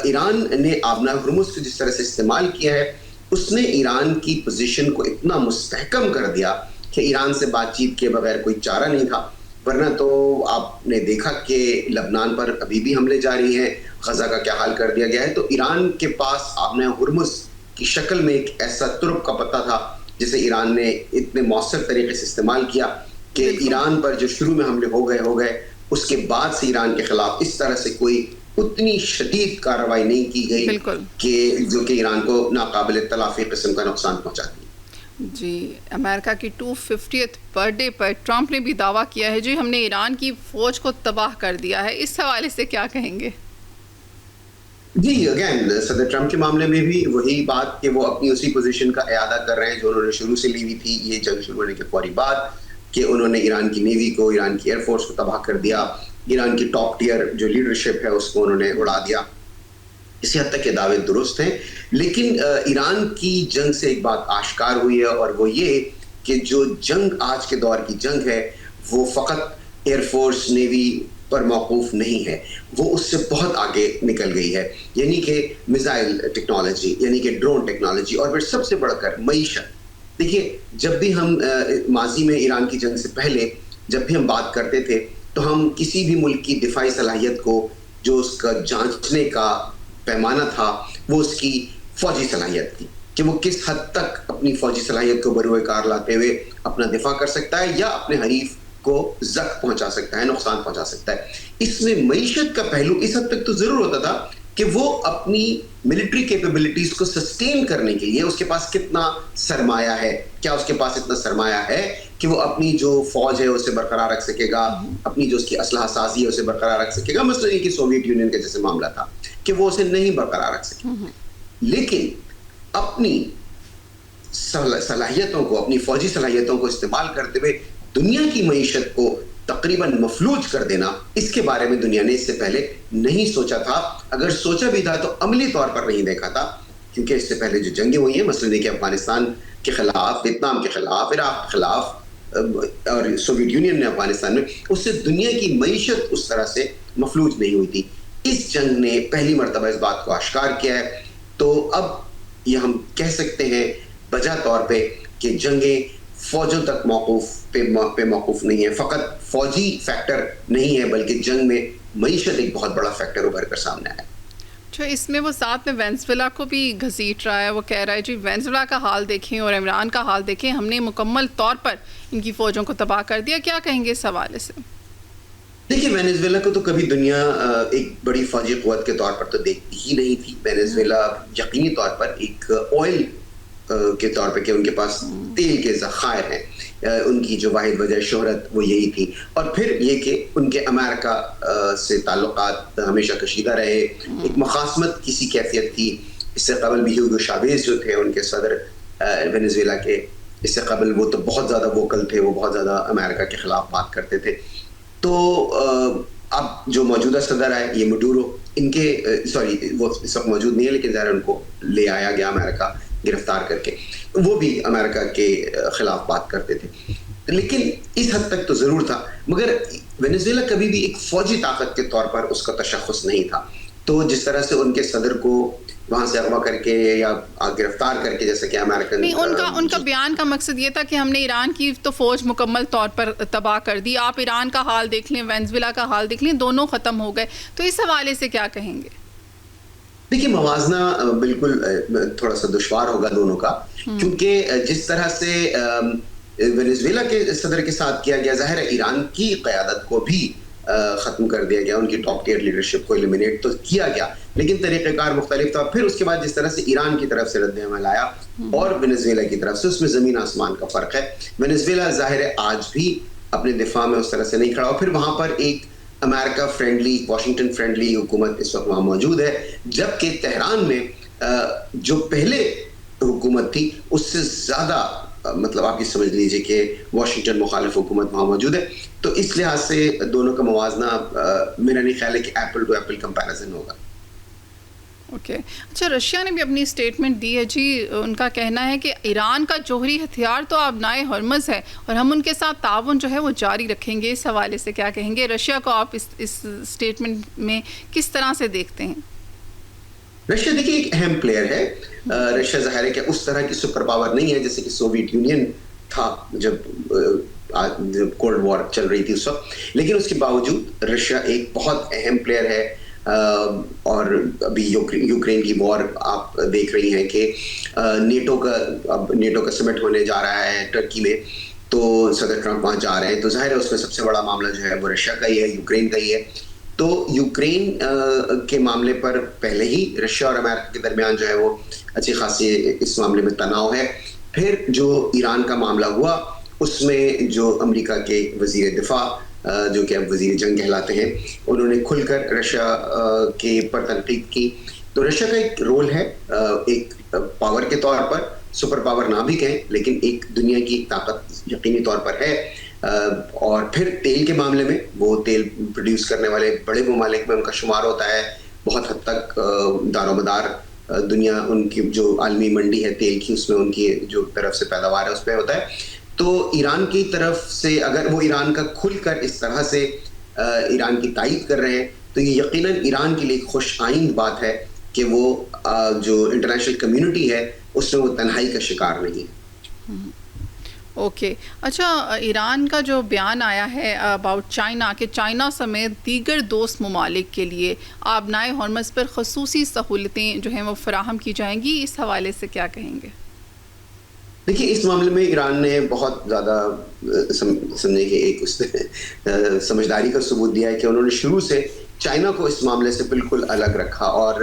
ایران نے آبنہ ہرمز کو جس طرح سے استعمال کیا ہے، اس نے ایران کی پوزیشن کو اتنا مستحکم کر دیا کہ ایران سے بات چیت کے بغیر کوئی چارہ نہیں تھا۔ ورنہ تو آپ نے دیکھا کہ لبنان پر ابھی بھی حملے جاری ہیں، غزہ کا کیا حال کر دیا گیا ہے۔ تو ایران کے پاس آبنہ ہرمز کی شکل میں ایک ایسا ترک کا پتہ تھا جسے ایران نے اتنے مؤثر طریقے سے استعمال کیا کہ ایران پر جو شروع میں حملے ہو گئے، اس کے بعد سے ایران کے خلاف اس طرح سے کوئی اتنی شدید کارروائی نہیں کی گئی کہ جو کہ ایران کو ناقابل تلافی قسم کا نقصان پہنچاتی۔ جی، امریکہ کی 250th برتھ ڈے پر ٹرمپ نے بھی دعویٰ کیا ہے جی ہم نے ایران کی فوج کو تباہ کر دیا ہے، اس حوالے سے کیا کہیں گے؟ جی اگین صدر ٹرمپ کے معاملے میں بھی وہی بات کہ وہ اپنی اسی پوزیشن کا اعادہ کر رہے ہیں جو انہوں نے شروع سے لی ہوئی تھی، یہ جنگ شروع ہونے کے فوری بعد، کہ انہوں نے ایران کی نیوی کو، ایران کی ایئر فورس کو تباہ کر دیا، ایران کی ٹاپ ٹیئر جو لیڈرشپ ہے اس کو انہوں نے اڑا دیا۔ اسی حد تک یہ دعوے درست ہیں، لیکن ایران کی جنگ سے ایک بات آشکار ہوئی ہے، اور وہ یہ کہ جو جنگ آج کے دور کی جنگ ہے وہ فقط ایئر فورس نیوی پر موقوف نہیں ہے، وہ اس سے بہت آگے نکل گئی ہے، یعنی کہ میزائل ٹیکنالوجی، یعنی کہ ڈرون ٹیکنالوجی، اور پھر سب سے بڑھ کر معیشت۔ دیکھیے جب بھی ہم ماضی میں ایران کی جنگ سے پہلے جب بھی ہم بات کرتے تھے تو ہم کسی بھی ملک کی دفاعی صلاحیت کو جو اس کا جانچنے کا پیمانہ تھا وہ اس کی فوجی صلاحیت تھی، کہ وہ کس حد تک اپنی فوجی صلاحیت کو بروئے کار لاتے ہوئے اپنا دفاع کر سکتا ہے یا اپنے حریف کو زخم پہنچا سکتا ہے، نقصان پہنچا سکتا ہے۔ اس میں معیشت کا پہلو اس حد تک تو ضرور ہوتا تھا کہ وہ اپنی ملٹری کیپیبلٹیز کو سسٹین کرنے کے لیے اس کے پاس کتنا سرمایہ ہے، کیا اس کے پاس اتنا سرمایہ ہے کہ وہ اپنی جو فوج ہے اسے برقرار رکھ سکے گا، اپنی جو اس کی اسلحہ سازی ہے اسے برقرار رکھ سکے گا۔ مثلا یہ کہ سوویت یونین کا جیسے معاملہ تھا کہ وہ اسے نہیں برقرار رکھ سکے، لیکن اپنی صلاحیتوں کو، اپنی فوجی صلاحیتوں کو استعمال کرتے ہوئے دنیا کی معیشت کو تقریباً مفلوج کر دینا، اس کے بارے میں دنیا نے اس سے پہلے نہیں سوچا تھا۔ اگر سوچا بھی تھا تو عملی طور پر نہیں دیکھا تھا، کیونکہ اس سے پہلے جو جنگیں ہوئی ہیں، مثلا کہ افغانستان کے خلاف، ویتنام کے خلاف، عراق کے خلاف، اور سوویت یونین نے افغانستان میں، اس سے دنیا کی معیشت اس طرح سے مفلوج نہیں ہوئی تھی۔ اس جنگ نے پہلی مرتبہ اس بات کو آشکار کیا ہے. تو اب یہ ہم کہہ سکتے ہیں بجا طور پہ کہ جنگیں فوجوں تک پہ موقوف نہیں ہے. فقط فوجی فیکٹر نہیں ہے بلکہ جنگ میں معیشت ایک بہت بڑا فیکٹر ابھر کر سامنے آیا. جو اس میں وہ ساتھ میں وینزویلا کو بھی گھسیٹ رہا ہے. وہ کہہ رہا ہے جی وینزویلا کا حال دیکھیں اور عمران کا حال دیکھیں, ہم نے مکمل طور پر ان کی فوجوں کو تباہ کر دیا. کیا کہیں گے اس حوالے سے؟ دیکھیے وینزویلا کو تو کبھی دنیا ایک بڑی فوجی قوت کے طور پر تو دیکھتی ہی نہیں تھی. وینزویلا یقینی طور پر ایک آئل کے طور پہ کہ ان کے پاس تیل کے ذخائر ہیں, ان کی جو واحد وجہ شہرت وہ یہی تھی. اور پھر یہ کہ ان کے امریکہ سے تعلقات ہمیشہ کشیدہ رہے, ایک مخاصمت کسی کیفیت تھی. اس سے قبل بھی ہیوگو شاویز جو تھے ان کے صدر وینزویلا کے, اس سے قبل وہ تو بہت زیادہ ووکل تھے, وہ بہت زیادہ امریکہ کے خلاف بات کرتے تھے. تو اب جو موجودہ صدر ہے یہ مڈورو, ان کے وہ اس وقت موجود نہیں ہے لیکن ظاہر ان کو لے آیا گیا امریکہ گرفتار کر کے, وہ بھی امریکہ کے خلاف بات کرتے تھے. لیکن اس حد تک تو ضرور تھا, مگر وینزویلا کبھی بھی ایک فوجی طاقت کے طور پر اس کا تشخص نہیں تھا. تو جس طرح سے ان کے صدر کو وہاں سے اغوا کر کے یا گرفتار کر کے, جیسا کہ امریکن نہیں, ان کا بیان کا مقصد یہ تھا کہ ہم نے ایران کی تو فوج مکمل طور پر تباہ کر دی, آپ ایران کا حال دیکھ لیں, وینزویلا کا حال دیکھ لیں, دونوں ختم ہو گئے. تو اس حوالے سے کیا کہیں گے؟ دیکھیے موازنہ بالکل تھوڑا سا دشوار ہوگا دونوں کا, کیونکہ جس طرح سے وینزویلا کے صدر کے ساتھ کیا گیا, ظاہر ہے ایران کی قیادت کو بھی ختم کر دیا گیا, ان کی ٹاپ ٹیئر لیڈرشپ کو ایلیمینیٹ تو کیا گیا, لیکن طریقہ کار مختلف تھا. پھر اس کے بعد جس طرح سے ایران کی طرف سے رد عمل آیا اور وینزویلا کی طرف سے, اس میں زمین آسمان کا فرق ہے. وینزویلا ظاہر ہے آج بھی اپنے دفاع میں اس طرح سے نہیں کھڑا, اور پھر وہاں پر ایک امریکہ فرینڈلی, واشنگٹن فرینڈلی حکومت اس وقت وہاں موجود ہے, جبکہ تہران میں جو پہلے حکومت تھی اس سے زیادہ مطلب آپ یہ سمجھ لیجئے کہ واشنگٹن مخالف حکومت وہاں موجود ہے. تو اس لحاظ سے دونوں کا موازنہ میرا نہیں خیال ہے کہ ایپل ٹو ایپل کمپیریزن ہوگا. اوکے, اچھا رشیا نے بھی اپنی اسٹیٹمنٹ دی ہے جی. ان کا کہنا ہے کہ ایران کا جوہری ہتھیار تو آبنائے ہرمز ہے اور ہم ان کے ساتھ تعاون جو ہے وہ جاری رکھیں گے. اس حوالے سے کیا کہیں گے؟ رشیا کو آپ اس اسٹیٹمنٹ میں کس طرح سے دیکھتے ہیں؟ رشیا دیکھیے ایک اہم پلیئر ہے. رشیا ظاہر ہے کہ اس طرح کی سپر پاور نہیں ہے جیسے کہ سوویت یونین تھا جب کولڈ وار چل رہی تھی اس وقت, لیکن اس کے باوجود رشیا ایک بہت اہم پلیئر ہے. اور ابھی یوکرین کی وار آپ دیکھ رہی ہیں کہ نیٹو کا سمٹ ہونے جا رہا ہے ٹرکی میں, تو صدر ٹرمپ وہاں جا رہے ہیں, تو ظاہر ہے اس میں سب سے بڑا معاملہ جو ہے وہ رشیا کا ہی ہے, یوکرین کا ہی ہے. تو یوکرین کے معاملے پر پہلے ہی رشیا اور امریکہ کے درمیان جو ہے وہ اچھی خاصی اس معاملے میں تناؤ ہے. پھر جو ایران کا معاملہ ہوا اس میں جو امریکہ کے وزیر دفاع جو کہ اب وزیر جنگ کہلاتے ہیں, انہوں نے کھل کر رشیا کے پر تنقید کی. تو رشیا کا ایک رول ہے ایک پاور کے طور پر, سپر پاور نہ بھی کہیں لیکن ایک دنیا کی طاقت یقینی طور پر ہے. اور پھر تیل کے معاملے میں وہ تیل پروڈیوس کرنے والے بڑے ممالک میں ان کا شمار ہوتا ہے. بہت حد تک دار و مدار دنیا ان کی جو عالمی منڈی ہے تیل کی, اس میں ان کی جو طرف سے پیداوار ہے اس پہ ہوتا ہے. تو ایران کی طرف سے اگر وہ ایران کا کھل کر اس طرح سے ایران کی تائید کر رہے ہیں تو یہ یقیناً ایران کے لیے خوش آئند بات ہے کہ وہ جو انٹرنیشنل کمیونٹی ہے اس میں وہ تنہائی کا شکار نہیں ہے. اوکے, اچھا ایران کا جو بیان آیا ہے اباؤٹ چائنا کہ چائنا سمیت دیگر دوست ممالک کے لیے آبنائے ہرمز پر خصوصی سہولتیں جو ہیں وہ فراہم کی جائیں گی, اس حوالے سے کیا کہیں گے؟ دیکھیے اس معاملے میں ایران نے بہت زیادہ سمجھنے کے ایک اس نے سمجھداری کا ثبوت دیا ہے کہ انہوں نے شروع سے چائنا کو اس معاملے سے بالکل الگ رکھا. اور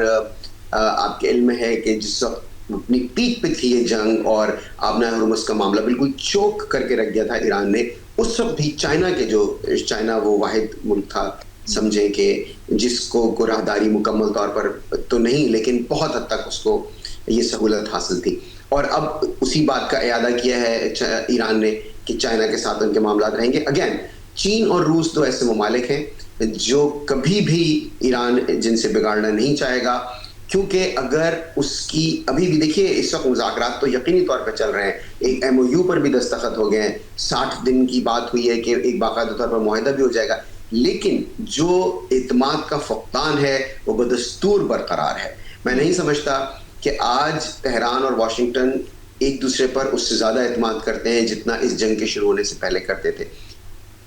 آپ کے علم میں ہے کہ جس وقت اپنی پیک پہ تھی یہ جنگ اور آبنائے ہرمز کا معاملہ بالکل چوک کر کے رکھ دیا تھا ایران نے, اس وقت بھی چائنا وہ واحد ملک تھا سمجھیں کہ جس کو راہداری مکمل طور پر تو نہیں لیکن بہت حد تک اس کو یہ سہولت حاصل تھی. اور اب اسی بات کا اعادہ کیا ہے ایران نے کہ چائنا کے ساتھ ان کے معاملات رہیں گے. اگین چین اور روس تو ایسے ممالک ہیں جو کبھی بھی ایران جن سے بگاڑنا نہیں چاہے گا, کیونکہ اگر اس کی ابھی بھی دیکھیے اس وقت مذاکرات تو یقینی طور پر چل رہے ہیں, ایک MOU پر بھی دستخط ہو گئے ہیں, 60 دن کی بات ہوئی ہے کہ ایک باقاعدہ طور پر معاہدہ بھی ہو جائے گا, لیکن جو اعتماد کا فقدان ہے وہ بدستور برقرار ہے. میں نہیں سمجھتا کہ آج تہران اور واشنگٹن ایک دوسرے پر اس سے زیادہ اعتماد کرتے ہیں جتنا اس جنگ کے شروع ہونے سے پہلے کرتے تھے.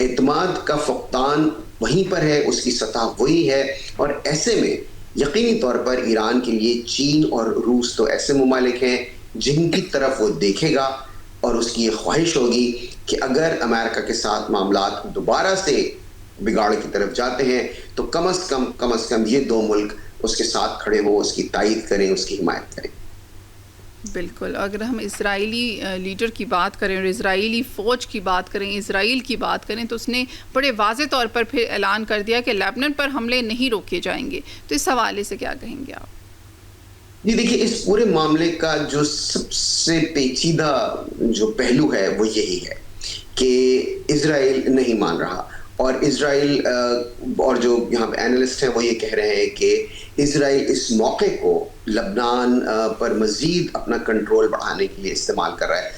اعتماد کا فقدان وہیں پر ہے, اس کی سطح وہی ہے, اور ایسے میں یقینی طور پر ایران کے لیے چین اور روس تو ایسے ممالک ہیں جن کی طرف وہ دیکھے گا, اور اس کی یہ خواہش ہوگی کہ اگر امریکہ کے ساتھ معاملات دوبارہ سے بگاڑ کی طرف جاتے ہیں تو کم از کم یہ دو ملک اس کے ساتھ کھڑے ہوں, اس کی تائید کریں, اس کی حمایت کریں. بالکل. اگر ہم اسرائیلی لیڈر کی بات کریں اور اسرائیلی فوج کی بات کریں, اسرائیل کی بات کریں, تو اس نے بڑے واضح طور پر پھر اعلان کر دیا کہ لیبنان پر حملے نہیں روکے جائیں گے. تو اس حوالے سے کیا کہیں گے آپ؟ جی دیکھیے, اس پورے معاملے کا جو سب سے پیچیدہ جو پہلو ہے وہ یہی ہے کہ اسرائیل نہیں مان رہا, اور اسرائیل اور جو یہاں پہ اینالسٹ ہیں وہ یہ کہہ رہے ہیں کہ اسرائیل اس موقع کو لبنان پر مزید اپنا کنٹرول بڑھانے کے لیے استعمال کر رہا ہے,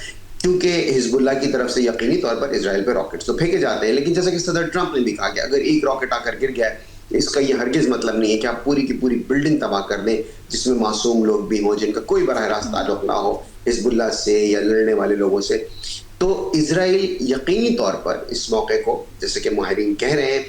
کیونکہ حزب اللہ کی طرف سے یقینی طور پر اسرائیل پہ راکٹس تو پھینکے جاتے ہیں, لیکن جیسا کہ صدر ٹرمپ نے بھی کہا کہ اگر ایک راکٹ آ کر گر گیا ہے, اس کا یہ ہرگز مطلب نہیں ہے کہ آپ پوری کی پوری بلڈنگ تباہ کر دیں جس میں معصوم لوگ بھی ہوں, جن کا کوئی براہ راست تعلق نہ ہو حزب اللہ سے یا لڑنے والے لوگوں سے. تو اسرائیل یقینی طور پر اس موقع کو, جیسے کہ ماہرین کہہ رہے ہیں,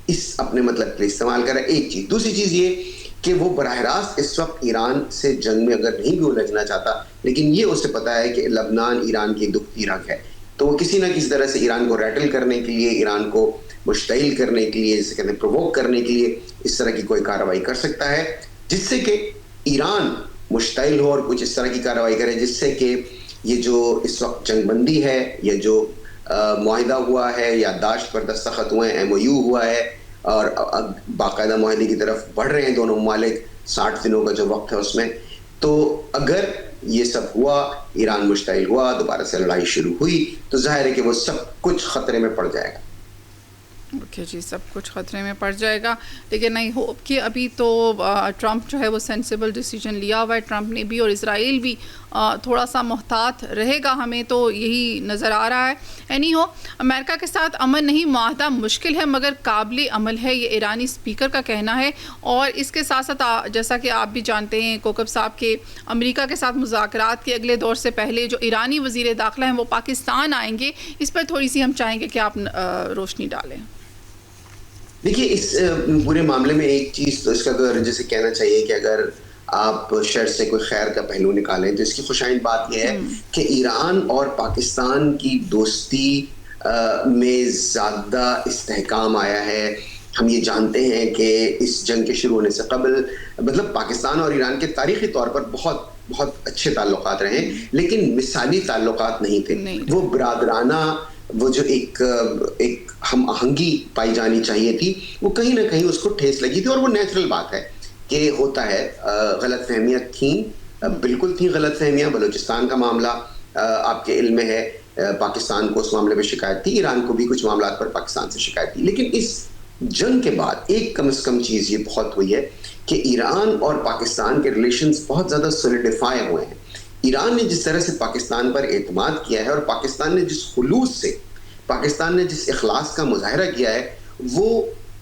اس اپنے مطلب کے لیے استعمال کر رہا ہے. ایک چیز. دوسری چیز یہ کہ وہ براہ راست اس وقت ایران سے جنگ میں اگر نہیں بھی الجھنا چاہتا, لیکن یہ اسے پتا ہے کہ لبنان ایران کی دکھتی رگ ہے, تو وہ کسی نہ کسی طرح سے ایران کو ریٹل کرنے کے لیے, ایران کو مشتعل کرنے کے لیے, جسے کہتے ہیں پرووک کرنے کے لیے اس طرح کی کوئی کارروائی کر سکتا ہے, جس سے کہ ایران مشتعل ہو اور کچھ اس طرح کی کارروائی کرے جس سے کہ یہ جو اس وقت جنگ بندی ہے, یہ جو معاہدہ ہوا ہے, یادداشت پر دستخط ہوئے ہیں, MOU ہوا ہے, اور باقاعدہ معاہدے کی طرف بڑھ رہے ہیں دونوں ممالک, 60 دنوں کا جو وقت ہے اس میں, تو اگر یہ سب ہوا, ایران مشتعل ہوا, دوبارہ سے لڑائی شروع ہوئی, تو ظاہر ہے کہ وہ سب کچھ خطرے میں پڑ جائے گا. اوکے جی, سب کچھ خطرے میں پڑ جائے گا, لیکن آئی ہوپ کہ ابھی تو ٹرمپ جو ہے وہ سینسیبل ڈیسیجن لیا ہوا ہے, ٹرمپ نے بھی, اور اسرائیل بھی تھوڑا سا محتاط رہے گا, ہمیں تو یہی نظر آ رہا ہے. اینی ہو, امریکہ کے ساتھ امن نہیں معاہدہ مشکل ہے مگر قابل عمل ہے, یہ ایرانی اسپیکر کا کہنا ہے. اور اس کے ساتھ ساتھ جیسا کہ آپ بھی جانتے ہیں کوکب صاحب کے امریکہ کے ساتھ مذاکرات کے اگلے دور سے پہلے جو ایرانی وزیر داخلہ ہیں وہ پاکستان آئیں گے, اس پر تھوڑی سی ہم چاہیں گے کہ آپ روشنی ڈالیں. دیکھیے, اس پورے معاملے میں ایک چیز تو اس کا اگر جیسے کہنا چاہیے کہ اگر آپ شر سے کوئی خیر کا پہلو نکالیں تو اس کی خوشائند بات یہ ہے کہ ایران اور پاکستان کی دوستی میں زیادہ استحکام آیا ہے. ہم یہ جانتے ہیں کہ اس جنگ کے شروع ہونے سے قبل مطلب پاکستان اور ایران کے تاریخی طور پر بہت اچھے تعلقات رہے, لیکن مثالی تعلقات نہیں تھے. وہ برادرانہ, وہ جو ایک ہم آہنگی پائی جانی چاہیے تھی, وہ کہیں نہ کہیں اس کو ٹھیس لگی تھی. اور وہ نیچرل بات ہے کہ ہوتا ہے, غلط فہمیاں تھیں, بالکل تھیں غلط فہمیاں. بلوچستان کا معاملہ آپ کے علم میں ہے, پاکستان کو اس معاملے پہ شکایت تھی, ایران کو بھی کچھ معاملات پر پاکستان سے شکایت تھی. لیکن اس جنگ کے بعد ایک کم از کم چیز یہ بہت ہوئی ہے کہ ایران اور پاکستان کے ریلیشنز بہت زیادہ سولیڈیفائی ہوئے ہیں. ایران نے جس طرح سے پاکستان پر اعتماد کیا ہے, اور پاکستان نے جس خلوص سے, پاکستان نے جس اخلاص کا مظاہرہ کیا ہے, وہ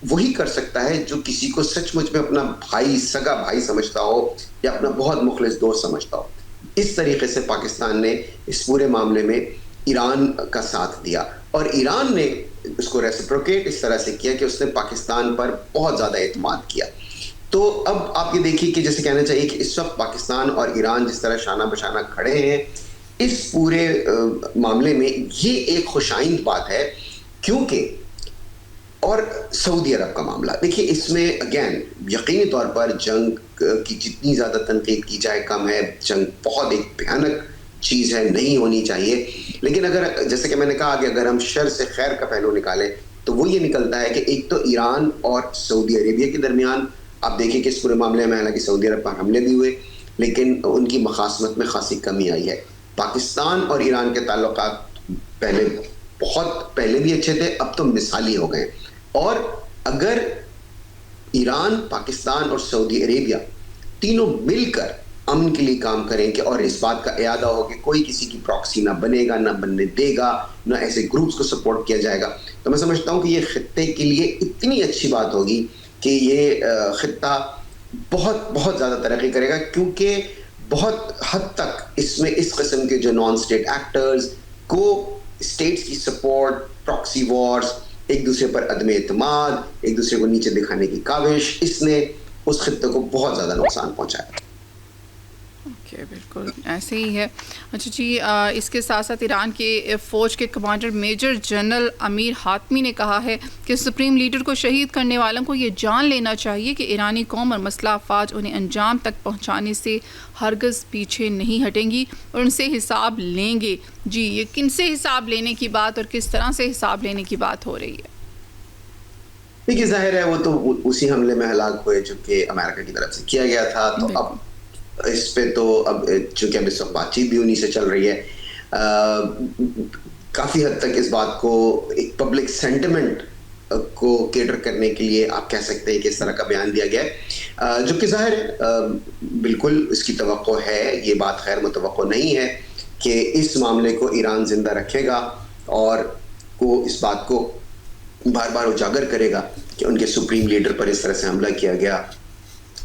وہی کر سکتا ہے جو کسی کو سچ مچ میں اپنا بھائی, سگا بھائی سمجھتا ہو یا اپنا بہت مخلص دوست سمجھتا ہو. اس طریقے سے پاکستان نے اس پورے معاملے میں ایران کا ساتھ دیا, اور ایران نے اس کو ریسپروکیٹ اس طرح سے کیا کہ اس نے پاکستان پر بہت زیادہ اعتماد کیا. تو اب آپ یہ دیکھیے کہ جیسے کہنا چاہیے کہ اس وقت پاکستان اور ایران جس طرح شانہ بشانہ کھڑے ہیں, اس پورے معاملے میں یہ ایک خوشائند بات ہے. کیونکہ اور سعودی عرب کا معاملہ دیکھیے, اس میں اگین یقینی طور پر جنگ کی جتنی زیادہ تنقید کی جائے کم ہے. جنگ بہت ایک بھیانک چیز ہے, نہیں ہونی چاہیے. لیکن اگر جیسے کہ میں نے کہا کہ اگر ہم شر سے خیر کا پہلو نکالیں تو وہ یہ نکلتا ہے کہ ایک تو ایران اور سعودی عربیہ کے درمیان آپ دیکھیں کہ اس پورے معاملے میں حالانکہ سعودی عرب پر حملے بھی ہوئے, لیکن ان کی مخاصمت میں خاصی کمی آئی ہے. پاکستان اور ایران کے تعلقات بہت پہلے بھی اچھے تھے, اب تو مثالی ہو گئے. اور اگر ایران, پاکستان اور سعودی عربیہ تینوں مل کر امن کے لیے کام کریں کہ اور اس بات کا اعادہ ہو کہ کوئی کسی کی پراکسی نہ بنے گا، نہ بننے دے گا، نہ ایسے گروپس کو سپورٹ کیا جائے گا. تو میں سمجھتا ہوں کہ یہ خطے کے لیے اتنی اچھی بات ہوگی کہ یہ خطہ بہت بہت زیادہ ترقی کرے گا، کیونکہ بہت حد تک اس میں اس قسم کے جو نان اسٹیٹ ایکٹرز کو اسٹیٹس کی سپورٹ، پراکسی وارز، ایک دوسرے پر عدم اعتماد، ایک دوسرے کو نیچے دکھانے کی کاوش، اس نے اس خطے کو بہت زیادہ نقصان پہنچایا. اوکے، بالکل ایسے ہی ہے. اچھا جی، اس کے ساتھ ساتھ ایران کے فوج کے کمانڈر میجر جنرل امیر حاتمی نے کہا ہے کہ سپریم لیڈر کو شہید کرنے والوں کو یہ جان لینا چاہیے کہ ایرانی قوم اور مسلح افواج انہیں انجام تک پہنچانے سے ہرگز پیچھے نہیں ہٹیں گی اور ان سے حساب لیں گے. جی، یہ کن سے حساب لینے کی بات اور کس طرح سے حساب لینے کی بات ہو رہی ہے؟ دیکھیے، ظاہر ہے وہ تو اسی حملے میں ہلاک ہوئے جو کہ امریکہ کی طرف سے کیا گیا تھا. تو اب اس پہ تو اب چونکہ اب اس وقت بات چیت بھی انہی سے چل رہی ہے، کافی حد تک اس بات کو ایک پبلک سینٹیمنٹ کو کیٹر کرنے کے لیے آپ کہہ سکتے ہیں کہ اس طرح کا بیان دیا گیا ہے، جو کہ ظاہر بالکل اس کی توقع ہے. یہ بات خیر متوقع نہیں ہے کہ اس معاملے کو ایران زندہ رکھے گا اور کو اس بات کو بار بار اجاگر کرے گا کہ ان کے سپریم لیڈر پر اس طرح سے حملہ کیا گیا،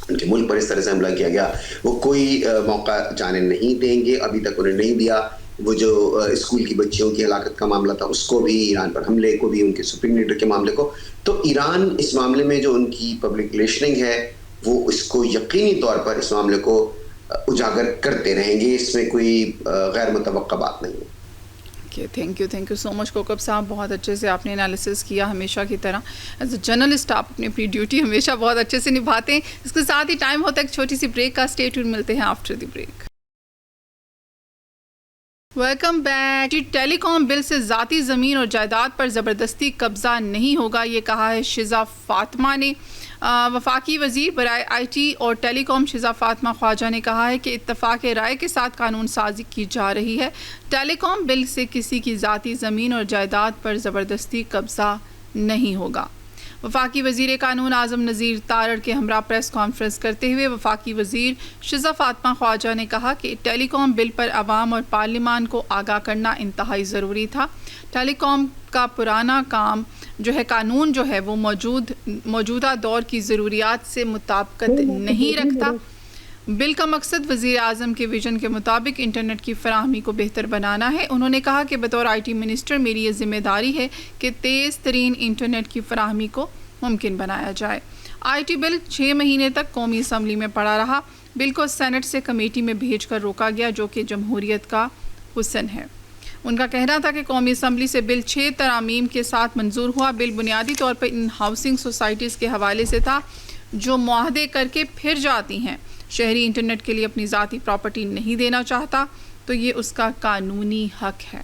ان کے ملک پر اس طرح سے حملہ کیا گیا. وہ کوئی موقع جانے نہیں دیں گے، ابھی تک انہیں نہیں دیا. وہ جو اسکول کی بچیوں کی ہلاکت کا معاملہ تھا اس کو بھی، ایران پر حملے کو بھی، ان کے سپریم لیڈر کے معاملے کو. تو ایران اس معاملے میں جو ان کی پبلک ریلیشننگ ہے وہ اس کو یقینی طور پر اس معاملے کو اجاگر کرتے رہیں گے. اس میں کوئی غیر متوقع بات نہیں ہے. تھینک یو سو مچ کوکب صاحب، بہت اچھے سے آپ نے انالیسس کیا ہمیشہ کی طرح. ایز اے جرنلسٹ آپ اپنی ڈیوٹی ہمیشہ بہت اچھے سے نبھاتے ہیں. اس کے ساتھ ہی ٹائم ہوتا ہے ایک چھوٹی سی بریک کا. اسٹے ٹیون، ملتے ہیں after the break. Welcome back. Telecom bill سے ذاتی زمین اور جائیداد پر زبردستی قبضہ نہیں ہوگا، یہ کہا ہے شزا فاطمہ نے. وفاقی وزیر برائے آئی ٹی اور ٹیلی کام شزا فاطمہ خواجہ نے کہا ہے کہ اتفاق رائے کے ساتھ قانون سازی کی جا رہی ہے. ٹیلی کام بل سے کسی کی ذاتی زمین اور جائیداد پر زبردستی قبضہ نہیں ہوگا. وفاقی وزیر قانون اعظم نذیر تارڑ کے ہمراہ پریس کانفرنس کرتے ہوئے وفاقی وزیر شزا فاطمہ خواجہ نے کہا کہ ٹیلی کام بل پر عوام اور پارلیمان کو آگاہ کرنا انتہائی ضروری تھا. ٹیلی کام کا پرانا کام جو ہے، قانون جو ہے وہ موجودہ دور کی ضروریات سے مطابقت نہیں رکھتا. بل کا مقصد وزیر اعظم کے ویژن کے مطابق انٹرنیٹ کی فراہمی کو بہتر بنانا ہے. انہوں نے کہا کہ بطور آئی ٹی منسٹر میری یہ ذمہ داری ہے کہ تیز ترین انٹرنیٹ کی فراہمی کو ممکن بنایا جائے. آئی ٹی بل 6 مہینے تک قومی اسمبلی میں پڑا رہا. بل کو سینٹ سے کمیٹی میں بھیج کر روکا گیا، جو کہ جمہوریت کا حسن ہے. ان کا کہنا تھا کہ قومی اسمبلی سے بل 6 ترامیم کے ساتھ منظور ہوا. بل بنیادی طور پر ان ہاؤسنگ سوسائٹیز کے حوالے سے تھا جو معاہدے کر کے پھر جاتی ہیں. شہری انٹرنیٹ کے لیے اپنی ذاتی پراپرٹی نہیں دینا چاہتا تو یہ اس کا قانونی حق ہے.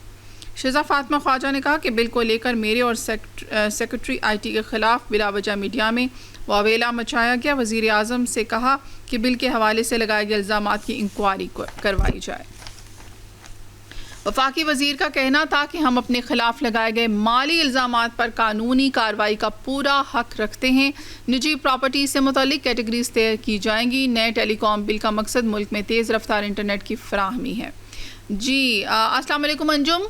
شزا فاطمہ خواجہ نے کہا کہ بل کو لے کر میرے اور سیکرٹری آئی ٹی کے خلاف بلا وجہ میڈیا میں واویلا مچایا گیا. وزیر اعظم سے کہا کہ بل کے حوالے سے لگائے گئے الزامات کی انکوائری کروائی جائے. وفاقی وزیر کا کہنا تھا کہ ہم اپنے خلاف لگائے گئے مالی الزامات پر قانونی کارروائی کا پورا حق رکھتے ہیں. نجی پراپرٹی سے متعلق کیٹیگریز طے کی جائیں گی. نئے ٹیلی کام بل کا مقصد ملک میں تیز رفتار انٹرنیٹ کی فراہمی ہے. جی السلام علیکم انجم،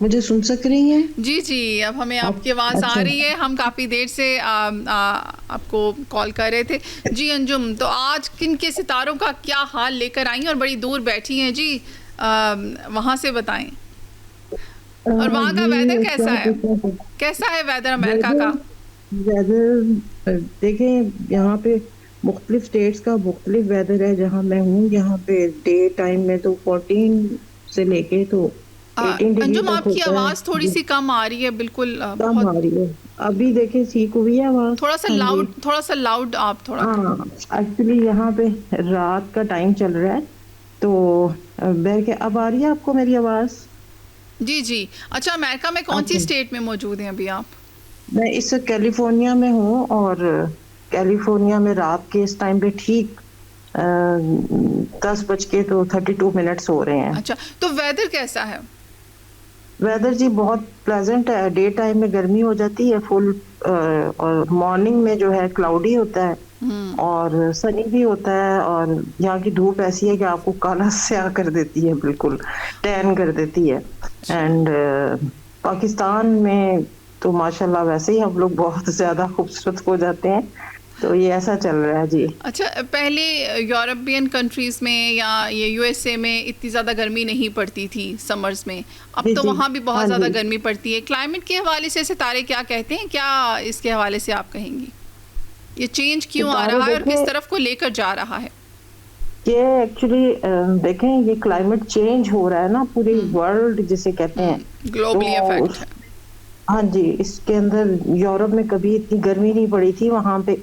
مجھے سن سک رہی ہیں؟ جی اب ہمیں آپ کی آواز آ رہی ہے. ہم کافی دیر سے آپ کو کال کر رہے تھے. جی انجم، تو آج کن کے ستاروں کا کیا حال لے کر آئی ہیں اور بڑی دور بیٹھی ہیں جی، وہاں سے بتائیں. اور وہاں کا ویدر کیسا ہے ویدر امریکہ کا؟ ویدر دیکھیں، یہاں پہ مختلف اسٹیٹس کا مختلف ویدر ہے. جہاں میں ہوں یہاں پہ ڈے ٹائم میں تو 14 سے لے کے تو انجم آپ کی آواز تھوڑی سی کم آ رہی ہے، بالکل کم آ رہی ہے. ابھی دیکھیں ٹھیک ہوئی ہے آواز؟ تھوڑا سا لاؤڈ آپ تھوڑا. ہاں ایکچولی یہاں پہ رات کا ٹائم چل رہا ہے تو اب آ رہی ہے آپ کو میری آواز؟ جی. اچھا، امریکہ میں کون سی اسٹیٹ میں موجود ہیں ابھی آپ؟ میں اس کیلیفورنیا میں ہوں، اور کیلیفورنیا میں رات کے اس ٹائم پہ ٹھیک 10:32 ہو رہے ہیں. اچھا، تو ویدر کیسا ہے؟ ویدر جی بہت پلیزنٹ ہے. ڈے ٹائم میں گرمی ہو جاتی ہے فل، اور مارننگ میں جو ہے کلاؤڈی ہوتا ہے. اور سنی بھی ہوتا ہے، اور یہاں کی دھوپ ایسی ہے کہ آپ کو کالا سیاہ کر دیتی ہے، بالکل ٹین کر دیتی ہے. اینڈ پاکستان میں تو ماشاءاللہ ویسے ہی ہم لوگ بہت زیادہ خوبصورت ہو جاتے ہیں، تو یہ ایسا چل رہا ہے. جی اچھا، پہلے یورپین کنٹریز میں یا یہ یو ایس اے میں اتنی زیادہ گرمی نہیں پڑتی تھی سمرز میں، اب جی تو جی وہاں بھی ہاں بہت زیادہ جی. گرمی پڑتی ہے. کلائمیٹ کے حوالے سے ستارے کیا کہتے ہیں، کیا اس کے حوالے سے آپ کہیں گی یہ چینج کیوں آ ستارے رہا ہے اور کس دیکھیں، طرف کو لے کر جا رہا ہے؟ یہ ایکچولی دیکھیں یہ کلائمیٹ چینج ہو رہا ہے نا پوری ورلڈ جسے کہتے ہیں. تو گلوبلی افیکٹ ہے. ہاں جی، اس کے اندر یورپ میں کبھی اتنی گرمی نہیں پڑی تھی، وہاں پہ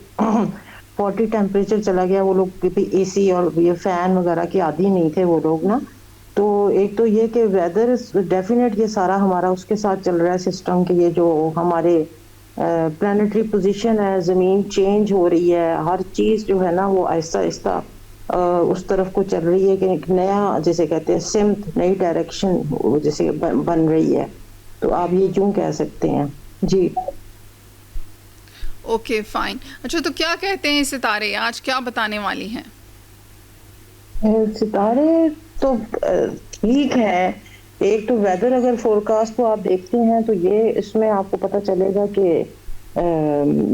40 ٹیمپریچر چلا گیا. وہ لوگ اے سی اور یہ فین وغیرہ کے عادی نہیں تھے وہ لوگ نا. تو ایک تو یہ کہ ویدر ڈیفینیٹ یہ سارا ہمارا اس کے ساتھ چل رہا ہے سسٹم، کہ یہ جو ہمارے پلانیٹری پوزیشن ہے، زمین چینج ہو رہی ہے، ہر چیز جو ہے نا وہ آہستہ آہستہ اس طرف کو چل رہی ہے کہ ایک نیا جیسے کہتے ہیں سمت، نئی ڈائریکشن جیسے بن رہی ہے. تو آپ یہ کیوں کہہ سکتے ہیں. جی اوکے فائن. اچھا، تو کیا کہتے ہیں ستارے، آج کیا بتانے والی ہیں؟ ستارے تو ٹھیک ہے. ایک تو ویدر اگر فورکاسٹ کو آپ دیکھتے ہیں تو یہ اس میں آپ کو پتہ چلے گا کہ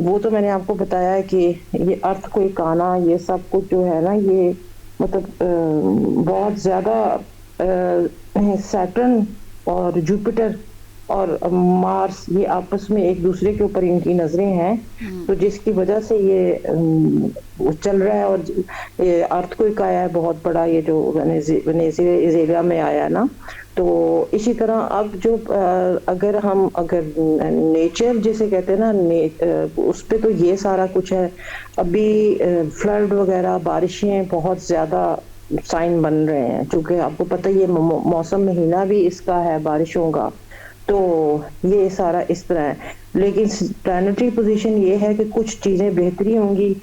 وہ تو میں نے آپ کو بتایا ہے کہ یہ ارتھ کوئک آنا، یہ سب کچھ جو ہے نا یہ مطلب بہت زیادہ سیٹرن اور جوپیٹر اور مارس یہ آپس میں ایک دوسرے کے اوپر ان کی نظریں ہیں، تو جس کی وجہ سے یہ چل رہا ہے. اور ارتھ کوئک آیا ہے بہت بڑا، یہ جو وینیزویلا میں آیا نا. تو اسی طرح اب جو اگر نیچر جسے کہتے ہیں نا اس پہ تو یہ سارا کچھ ہے. ابھی فلڈ وغیرہ بارشیں بہت زیادہ سائن بن رہے ہیں، چونکہ آپ کو پتہ یہ موسم مہینہ بھی اس کا ہے بارشوں کا. تو یہ سارا اس طرح ہے. لیکن پلانیٹری پوزیشن یہ ہے کہ کچھ چیزیں بہتری ہوں گی.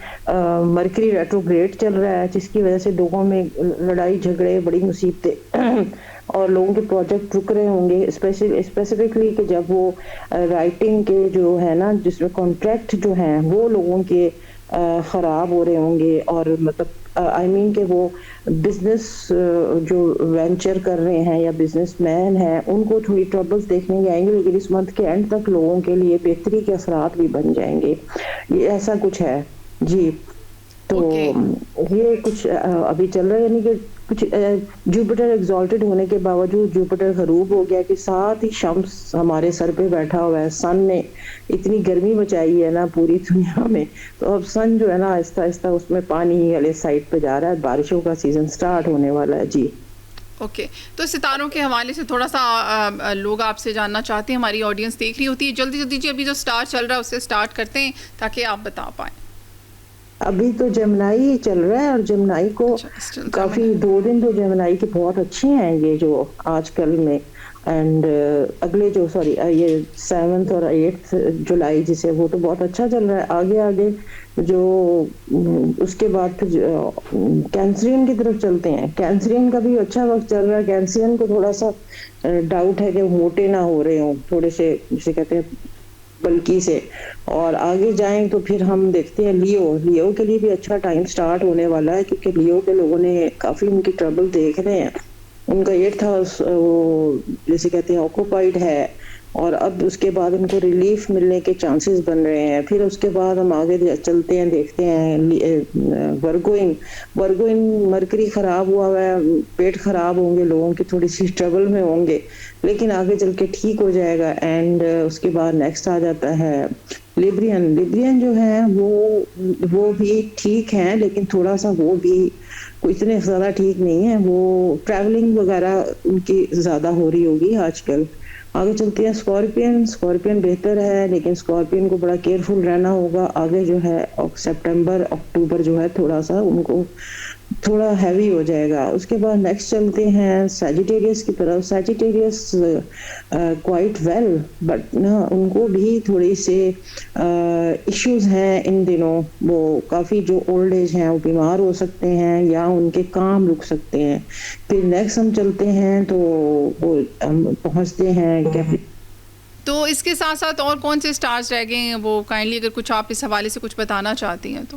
مرکری ریٹروگریڈ چل رہا ہے جس کی وجہ سے لوگوں میں لڑائی جھگڑے، بڑی مصیبتیں اور لوگوں کے پروجیکٹ رک رہے ہوں گے. اسپیسیفکلی کہ جب وہ رائٹنگ کے جو ہے نا جس میں کانٹریکٹ جو ہیں وہ لوگوں کے خراب ہو رہے ہوں گے. اور مطلب آئی مین کہ وہ بزنس جو وینچر کر رہے ہیں یا بزنس مین ہیں ان کو تھوڑی ٹربلز دیکھنے کے آئیں گے، لیکن اس منتھ کے اینڈ تک لوگوں کے لیے بہتری کے اثرات بھی بن جائیں گے. یہ ایسا کچھ ہے. جی تو یہ کچھ ابھی چل رہا ہے، یعنی کہ کچھ جوپیٹر ایگزالٹڈ ہونے کے باوجود جوپیٹر غروب ہو گیا کہ ساتھ ہی شمس ہمارے سر پہ بیٹھا ہوا ہے. سن نے اتنی گرمی مچائی ہے نا پوری دنیا میں، تو اب سن جو ہے نا آہستہ آہستہ اس میں پانی والے سائڈ پہ جا رہا ہے. بارشوں کا سیزن سٹارٹ ہونے والا ہے. جی اوکے، تو ستاروں کے حوالے سے تھوڑا سا لوگ آپ سے جاننا چاہتے ہیں، ہماری آڈینس دیکھ رہی ہوتی ہے. جلدی جلدی جی ابھی جو سٹار چل رہا ہے اسے سٹارٹ کرتے ہیں تاکہ آپ بتا پائیں. ابھی تو جمنائی چل رہا ہے، اور جمنائی کو کافی 2 دن تو جمنائی کے بہت اچھے ہیں یہ جو آج کل میں. اینڈ اگلے جو یہ 7 اور 8 جولائی جسے وہ تو بہت اچھا چل رہا ہے. آگے آگے جو اس کے بعد کینسرین کی طرف چلتے ہیں. کینسرین کا بھی اچھا وقت چل رہا ہے. کینسرین کو تھوڑا سا ڈاؤٹ ہے کہ موٹے نہ ہو رہے ہوں، تھوڑے سے جسے کہتے ہیں بلکی سے. اور آگے جائیں تو پھر ہم دیکھتے ہیں لیو کے لیے بھی اچھا ٹائم سٹارٹ ہونے والا ہے، کیونکہ لیو کے لوگوں نے کافی ان کی ٹربل دیکھ رہے ہیں. ان کا 8th ہاؤس وہ جیسے کہتے ہیں آکوپائڈ ہے، اور اب اس کے بعد ان کو ریلیف ملنے کے چانسز بن رہے ہیں. پھر اس کے بعد ہم آگے چلتے ہیں، دیکھتے ہیں ورگوئن مرکری خراب ہوا ہے، پیٹ خراب ہوں گے لوگوں کی، تھوڑی سی ٹربل میں ہوں گے، لیکن آگے چل کے ٹھیک ہو جائے گا. اینڈ اس کے بعد نیکسٹ آ جاتا ہے لیبرین جو ہیں وہ بھی ٹھیک ہیں، لیکن تھوڑا سا وہ بھی کوئی اتنے زیادہ ٹھیک نہیں ہے. وہ ٹریولنگ وغیرہ ان کی زیادہ ہو رہی ہوگی آج کل. آگے چلتے ہیں اسکارپین بہتر ہے، لیکن اسکارپین کو بڑا کیئرفل رہنا ہوگا. آگے جو ہے سپٹمبر اکتوبر جو ہے تھوڑا سا ان کو تھوڑا ہیوی ہو جائے گا. اس کے بعد نیکسٹ چلتے ہیں سیجیٹیریس کی طرف. سیجیٹیریس کوائٹ ویل، بٹ نا ان کو بھی تھوڑی سے ایشوز ہیں ان دنوں. وہ کافی جو اولڈ ایج ہیں وہ بیمار ہو سکتے ہیں یا ان کے کام رک سکتے ہیں. پھر نیکسٹ ہم چلتے ہیں تو وہ ہم پہنچتے ہیں تو اس کے ساتھ ساتھ اور کون سے سٹارز رہ گئے ہیں وہ کائنڈلی اگر کچھ آپ اس حوالے سے کچھ بتانا چاہتی ہیں تو.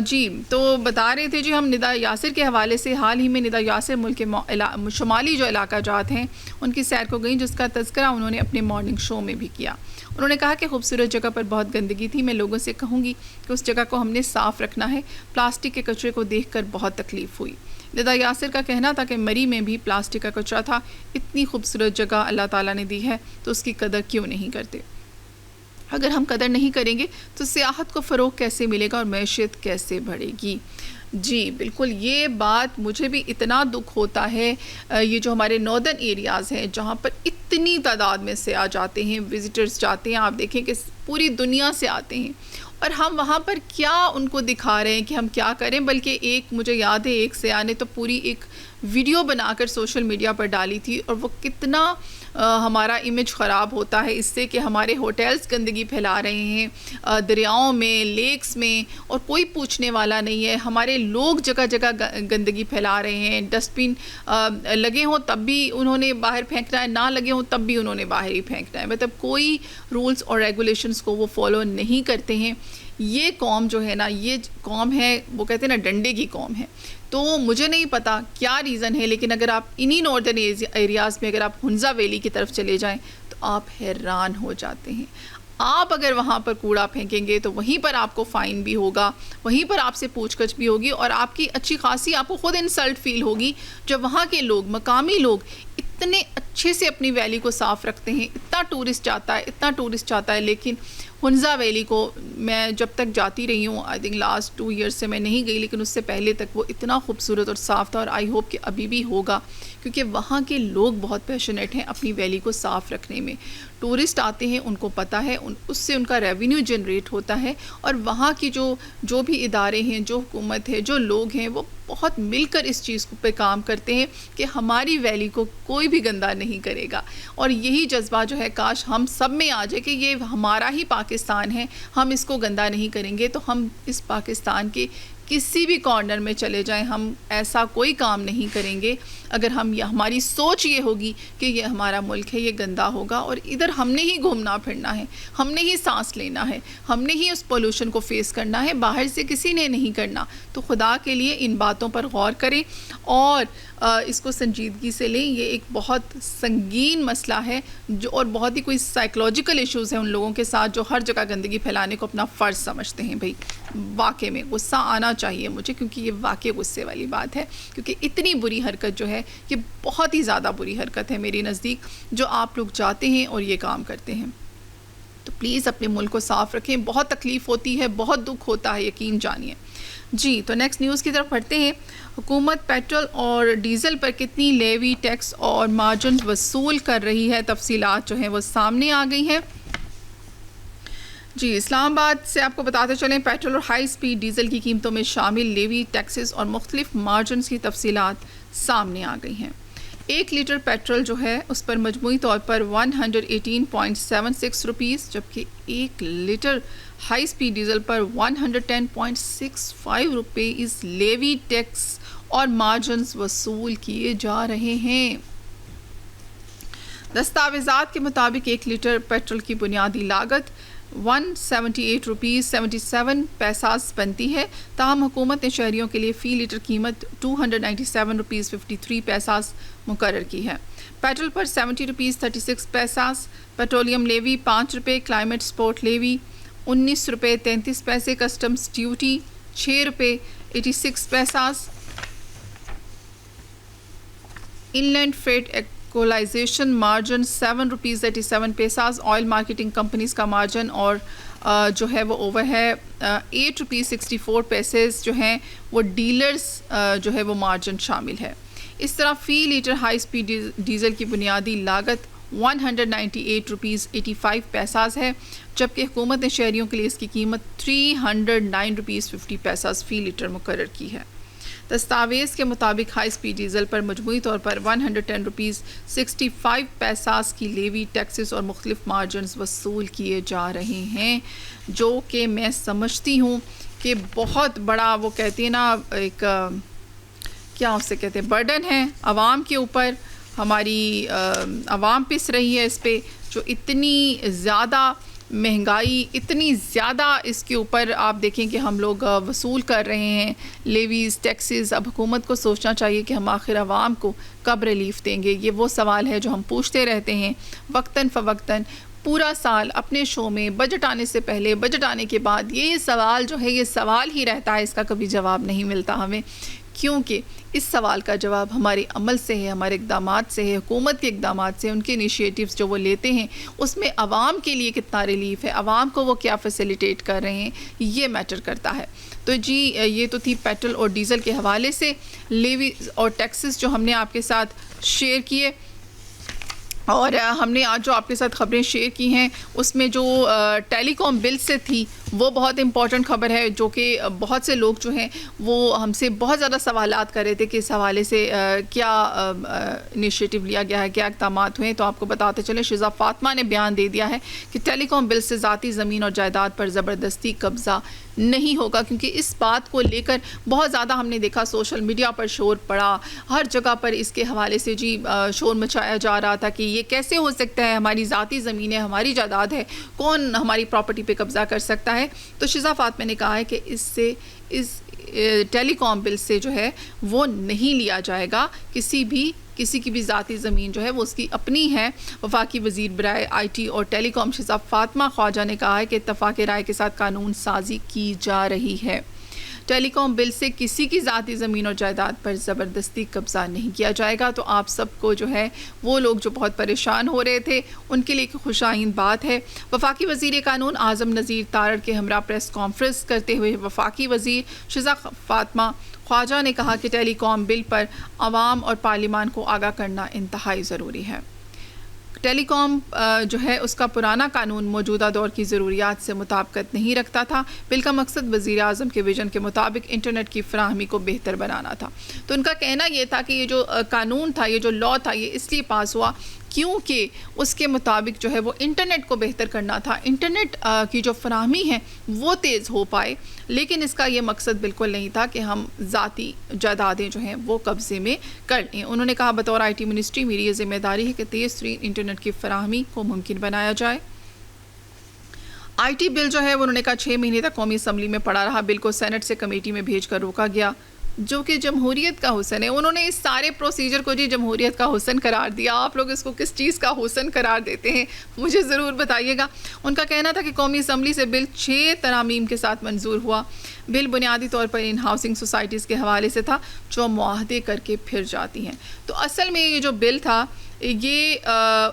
جی تو بتا رہے تھے جی ہم ندا یاسر کے حوالے سے، حال ہی میں ندا یاسر ملک کے شمالی جو علاقہ جات ہیں ان کی سیر کو گئیں، جس کا تذکرہ انہوں نے اپنے مارننگ شو میں بھی کیا. انہوں نے کہا کہ خوبصورت جگہ پر بہت گندگی تھی، میں لوگوں سے کہوں گی کہ اس جگہ کو ہم نے صاف رکھنا ہے. پلاسٹک کے کچرے کو دیکھ کر بہت تکلیف ہوئی. ندا یاسر کا کہنا تھا کہ مری میں بھی پلاسٹک کا کچرا تھا. اتنی خوبصورت جگہ اللہ تعالیٰ نے دی ہے تو اس کی قدر کیوں نہیں کرتے؟ اگر ہم قدر نہیں کریں گے تو سیاحت کو فروغ کیسے ملے گا اور معیشت کیسے بڑھے گی؟ جی بالکل، یہ بات مجھے بھی اتنا دکھ ہوتا ہے. یہ جو ہمارے ناردرن ایریاز ہیں جہاں پر اتنی تعداد میں سیاح جاتے ہیں، وزٹرز جاتے ہیں، آپ دیکھیں کہ پوری دنیا سے آتے ہیں، اور ہم وہاں پر کیا ان کو دکھا رہے ہیں کہ ہم کیا کریں. بلکہ ایک مجھے یاد ہے ایک سیاح نے تو پوری ایک ویڈیو بنا کر سوشل میڈیا پر ڈالی تھی، اور وہ کتنا ہمارا امیج خراب ہوتا ہے اس سے کہ ہمارے ہوٹلز گندگی پھیلا رہے ہیں، دریاؤں میں، لیکس میں، اور کوئی پوچھنے والا نہیں ہے. ہمارے لوگ جگہ جگہ گندگی پھیلا رہے ہیں. ڈسٹ بن لگے ہوں تب بھی انہوں نے باہر پھینکنا ہے، نہ لگے ہوں تب بھی انہوں نے باہر ہی پھینکنا ہے. مطلب کوئی رولز اور ریگولیشنز کو وہ فالو نہیں کرتے ہیں. یہ قوم جو ہے نا، یہ قوم ہے، وہ کہتے ہیں نا ڈنڈے کی قوم ہے. تو مجھے نہیں پتا کیا ریزن ہے، لیکن اگر آپ انہی ناردرن ایریاز میں اگر آپ ہنزا ویلی کی طرف چلے جائیں تو آپ حیران ہو جاتے ہیں. آپ اگر وہاں پر کوڑا پھینکیں گے تو وہیں پر آپ کو فائن بھی ہوگا، وہیں پر آپ سے پوچھ گچھ بھی ہوگی، اور آپ کی اچھی خاصی آپ کو خود انسلٹ فیل ہوگی جب وہاں کے لوگ، مقامی لوگ اتنے اچھے سے اپنی ویلی کو صاف رکھتے ہیں. اتنا ٹورسٹ جاتا ہے لیکن ہنزا ویلی کو میں جب تک جاتی رہی ہوں، آئی تھنک لاسٹ 2 ایئرس سے میں نہیں گئی، لیکن اس سے پہلے تک وہ اتنا خوبصورت اور صاف تھا، اور آئی ہوپ کہ ابھی بھی ہوگا، کیونکہ وہاں کے لوگ بہت پیشنیٹ ہیں اپنی ویلی کو صاف رکھنے میں. ٹورسٹ آتے ہیں، ان کو پتہ ہے، اس سے ان کا ریونیو جنریٹ ہوتا ہے، اور وہاں کی جو بھی ادارے ہیں، جو حکومت ہے، جو لوگ ہیں، وہ بہت مل کر اس چیز پہ کام کرتے ہیں کہ ہماری ویلی کو کوئی بھی گندہ نہیں کرے گا. اور یہی جذبہ جو ہے کاش ہم سب میں آ جائے کہ یہ ہمارا ہی پاکستان ہے، ہم اس کو گندہ نہیں کریں گے. تو ہم اس پاکستان کے کسی بھی کارنر میں چلے جائیں، ہم ایسا کوئی کام نہیں کریں گے اگر ہماری سوچ یہ ہوگی کہ یہ ہمارا ملک ہے، یہ گندہ ہوگا، اور ادھر ہم نے ہی گھومنا پھرنا ہے، ہم نے ہی سانس لینا ہے، ہم نے ہی اس پولوشن کو فیس کرنا ہے، باہر سے کسی نے نہیں کرنا. تو خدا کے لیے ان باتوں پر غور کریں اور اس کو سنجیدگی سے لیں. یہ ایک بہت سنگین مسئلہ ہے اور بہت ہی کوئی سائیکولوجیکل ایشوز ہیں ان لوگوں کے ساتھ جو ہر جگہ گندگی پھیلانے کو اپنا فرض سمجھتے ہیں. بھائی واقعے میں غصہ آنا چاہیے مجھے، کیونکہ یہ واقعی غصے والی بات ہے، کیونکہ اتنی بری حرکت جو ہے یہ بہت ہی زیادہ بری حرکت ہے میری نزدیک جو آپ لوگ جاتے ہیں اور یہ کام کرتے ہیں. تو پلیز اپنے ملک کو صاف رکھیں. بہت تکلیف ہوتی ہے، بہت دکھ ہوتا ہے، یقین جانیے. جی تو نیکسٹ نیوز کی طرف پڑھتے ہیں. حکومت پیٹرول اور ڈیزل پر کتنی لیوی، ٹیکس اور مارجن وصول کر رہی ہے، تفصیلات جو ہیں وہ سامنے آ گئی ہیں. جی اسلام آباد سے آپ کو بتاتے چلیں، پیٹرول اور ہائی سپیڈ ڈیزل کی قیمتوں میں شامل لیوی، ٹیکسز اور مختلف مارجنز کی تفصیلات سامنے آ گئی ہیں. 1 لیٹر پیٹرول جو ہے اس پر مجموعی طور پر 118.76 روپیز، جبکہ 1 لیٹر ہائی سپیڈ ڈیزل پر 110.65 روپیز لیوی، ٹیکس اور مارجنز وصول کیے جا رہے ہیں. دستاویزات کے مطابق 1 لیٹر پیٹرول کی بنیادی لاگت 178 روپیز 77 پیساز بنتی ہے، تاہم حکومت نے شہریوں کے لیے فی لیٹر قیمت 297 روپیز 53 پیساز مقرر کی ہے. پیٹرول پر 70 روپیز 36 پیساز، پیٹرولیم لیوی 5 روپے، کلائمیٹ سپورٹ لیوی 19 روپے 33 پیسے، کسٹمز ڈیوٹی 6 روپے 86 paisas, inland freight equalisation margin 7 rupees 87 paisas, oil marketing companies کا مارجن اور جو ہے وہ اوور ہے 8 روپیز 64 پیسز جو ہیں وہ ڈیلرز جو ہے وہ مارجن شامل ہے. اس طرح فی لیٹر ہائی سپیڈ ڈیزل کی بنیادی لاگت 198 روپیز 85 پیساز ہے، جبکہ حکومت نے شہریوں کے لیے اس کی قیمت 309 روپیز 50 پیساز فی لیٹر مقرر کی ہے. دستاویز کے مطابق ہائی سپیڈ ڈیزل پر مجموعی طور پر 110 روپیز 65 پیساز کی لیوی، ٹیکسز اور مختلف مارجنز وصول کیے جا رہے ہیں، جو کہ میں سمجھتی ہوں کہ بہت بڑا وہ کہتے ہیں نا ایک کیا اسے کہتے ہیں برڈن ہے عوام کے اوپر. ہماری عوام پس رہی ہے اس پہ، جو اتنی زیادہ مہنگائی اتنی زیادہ اس کے اوپر آپ دیکھیں کہ ہم لوگ وصول کر رہے ہیں لیویز ٹیکسز. اب حکومت کو سوچنا چاہیے کہ ہم آخر عوام کو کب ریلیف دیں گے. یہ وہ سوال ہے جو ہم پوچھتے رہتے ہیں وقتاً فوقتاً پورا سال اپنے شو میں. بجٹ آنے سے پہلے، بجٹ آنے کے بعد یہ سوال جو ہے یہ سوال ہی رہتا ہے, اس کا کبھی جواب نہیں ملتا ہمیں, کیونکہ اس سوال کا جواب ہمارے عمل سے ہے, ہمارے اقدامات سے ہے, حکومت کے اقدامات سے, ان کے انیشیٹیوز جو وہ لیتے ہیں اس میں عوام کے لیے کتنا ریلیف ہے, عوام کو وہ کیا فیسیلیٹیٹ کر رہے ہیں, یہ میٹر کرتا ہے. تو جی یہ تو تھی پیٹرول اور ڈیزل کے حوالے سے لیویز اور ٹیکسز جو ہم نے آپ کے ساتھ شیئر کیے. اور ہم نے آج جو آپ کے ساتھ خبریں شیئر کی ہیں اس میں جو ٹیلی کام بل سے تھی وہ بہت امپورٹنٹ خبر ہے, جو کہ بہت سے لوگ جو ہیں وہ ہم سے بہت زیادہ سوالات کر رہے تھے کہ اس حوالے سے کیا انیشیٹو لیا گیا ہے, کیا اقدامات ہوئے. تو آپ کو بتاتے چلیں شیزا فاطمہ نے بیان دے دیا ہے کہ ٹیلی کام بل سے ذاتی زمین اور جائیداد پر زبردستی قبضہ نہیں ہوگا, کیونکہ اس بات کو لے کر بہت زیادہ ہم نے دیکھا سوشل میڈیا پر شور پڑا, ہر جگہ پر اس کے حوالے سے جی شور مچایا جا رہا تھا کہ یہ کیسے ہو سکتا ہے, ہماری ذاتی زمین ہے, ہماری جائیداد ہے, کون ہماری پراپرٹی پہ قبضہ کر سکتا ہے. تو شیزا فاطمہ نے کہا ہے کہ اس ٹیلی کام بل سے جو ہے وہ نہیں لیا جائے گا کسی کی بھی ذاتی زمین جو ہے وہ اس کی اپنی ہے. وفاقی وزیر برائے آئی ٹی اور ٹیلی کام شیزا فاطمہ خواجہ نے کہا ہے کہ اتفاق رائے کے ساتھ قانون سازی کی جا رہی ہے. ٹیلی کام بل سے کسی کی ذاتی زمین اور جائیداد پر زبردستی قبضہ نہیں کیا جائے گا. تو آپ سب کو جو ہے وہ لوگ جو بہت پریشان ہو رہے تھے ان کے لیے ایک خوشائند بات ہے. وفاقی وزیر قانون اعظم نذیر تارڑ کے ہمراہ پریس کانفرنس کرتے ہوئے وفاقی وزیر شیزا فاطمہ خواجہ نے کہا کہ ٹیلی کام بل پر عوام اور پارلیمان کو آگاہ کرنا انتہائی ضروری ہے. ٹیلی کام جو ہے اس کا پرانا قانون موجودہ دور کی ضروریات سے مطابقت نہیں رکھتا تھا. بل کا مقصد وزیر اعظم کے ویژن کے مطابق انٹرنیٹ کی فراہمی کو بہتر بنانا تھا. تو ان کا کہنا یہ تھا کہ یہ جو قانون تھا, یہ جو لا تھا, یہ اس لیے پاس ہوا کیونکہ اس کے مطابق جو ہے وہ انٹرنیٹ کو بہتر کرنا تھا, انٹرنیٹ کی جو فراہمی ہے وہ تیز ہو پائے. لیکن اس کا یہ مقصد بالکل نہیں تھا کہ ہم ذاتی جائیدادیں جو ہیں وہ قبضے میں کر لیں. انہوں نے کہا بطور آئی ٹی منسٹری میری یہ ذمہ داری ہے کہ تیز ترین انٹرنیٹ کی فراہمی کو ممکن بنایا جائے. آئی ٹی بل جو ہے انہوں نے کہا 6 مہینے تک قومی اسمبلی میں پڑا رہا. بل کو سینٹ سے کمیٹی میں بھیج کر روکا گیا جو کہ جمہوریت کا حسن ہے. انہوں نے اس سارے پروسیجر کو جی جمہوریت کا حسن قرار دیا. آپ لوگ اس کو کس چیز کا حسن قرار دیتے ہیں مجھے ضرور بتائیے گا. ان کا کہنا تھا کہ قومی اسمبلی سے بل 6 ترامیم کے ساتھ منظور ہوا. بل بنیادی طور پر ان ہاؤسنگ سوسائٹیز کے حوالے سے تھا جو معاہدے کر کے پھر جاتی ہیں. تو اصل میں یہ جو بل تھا یہ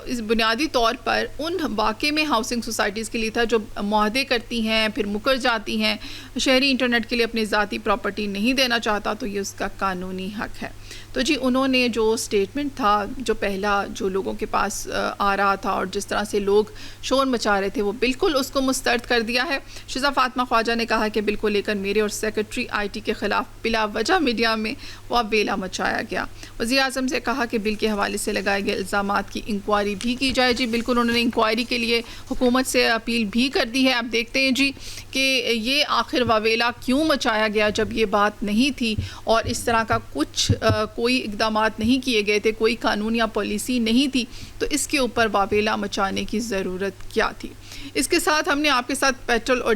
اس بنیادی طور پر ان واقع میں ہاؤسنگ سوسائٹیز کے لیے تھا جو معاہدے کرتی ہیں پھر مکر جاتی ہیں, شہری انٹرنیٹ کے لیے اپنی ذاتی پراپرٹی نہیں دینا چاہتا تو یہ اس کا قانونی حق ہے. تو جی انہوں نے جو اسٹیٹمنٹ تھا جو پہلا جو لوگوں کے پاس آ رہا تھا اور جس طرح سے لوگ شور مچا رہے تھے وہ بالکل اس کو مسترد کر دیا ہے. شیزا فاطمہ خواجہ نے کہا کہ بل کو لے کر میرے اور سیکرٹری آئی ٹی کے خلاف بلا وجہ میڈیا میں واویلا مچایا گیا. وزیر اعظم سے کہا کہ بل کے حوالے سے لگائے گئے الزامات کی انکوائری بھی کی جائے. جی بالکل انہوں نے انکوائری کے لیے حکومت سے اپیل بھی کر دی ہے. آپ دیکھتے ہیں جی کہ یہ آخر واویلا کیوں مچایا گیا جب یہ بات نہیں تھی اور اس طرح کا کچھ کوئی اقدامات نہیں کیے گئے تھے, کوئی قانون یا پالیسی نہیں تھی, تو اس کے اوپر واویلا مچانے کی ضرورت کیا تھی. اس کے ساتھ ہم نے آپ کے ساتھ پیٹرول اور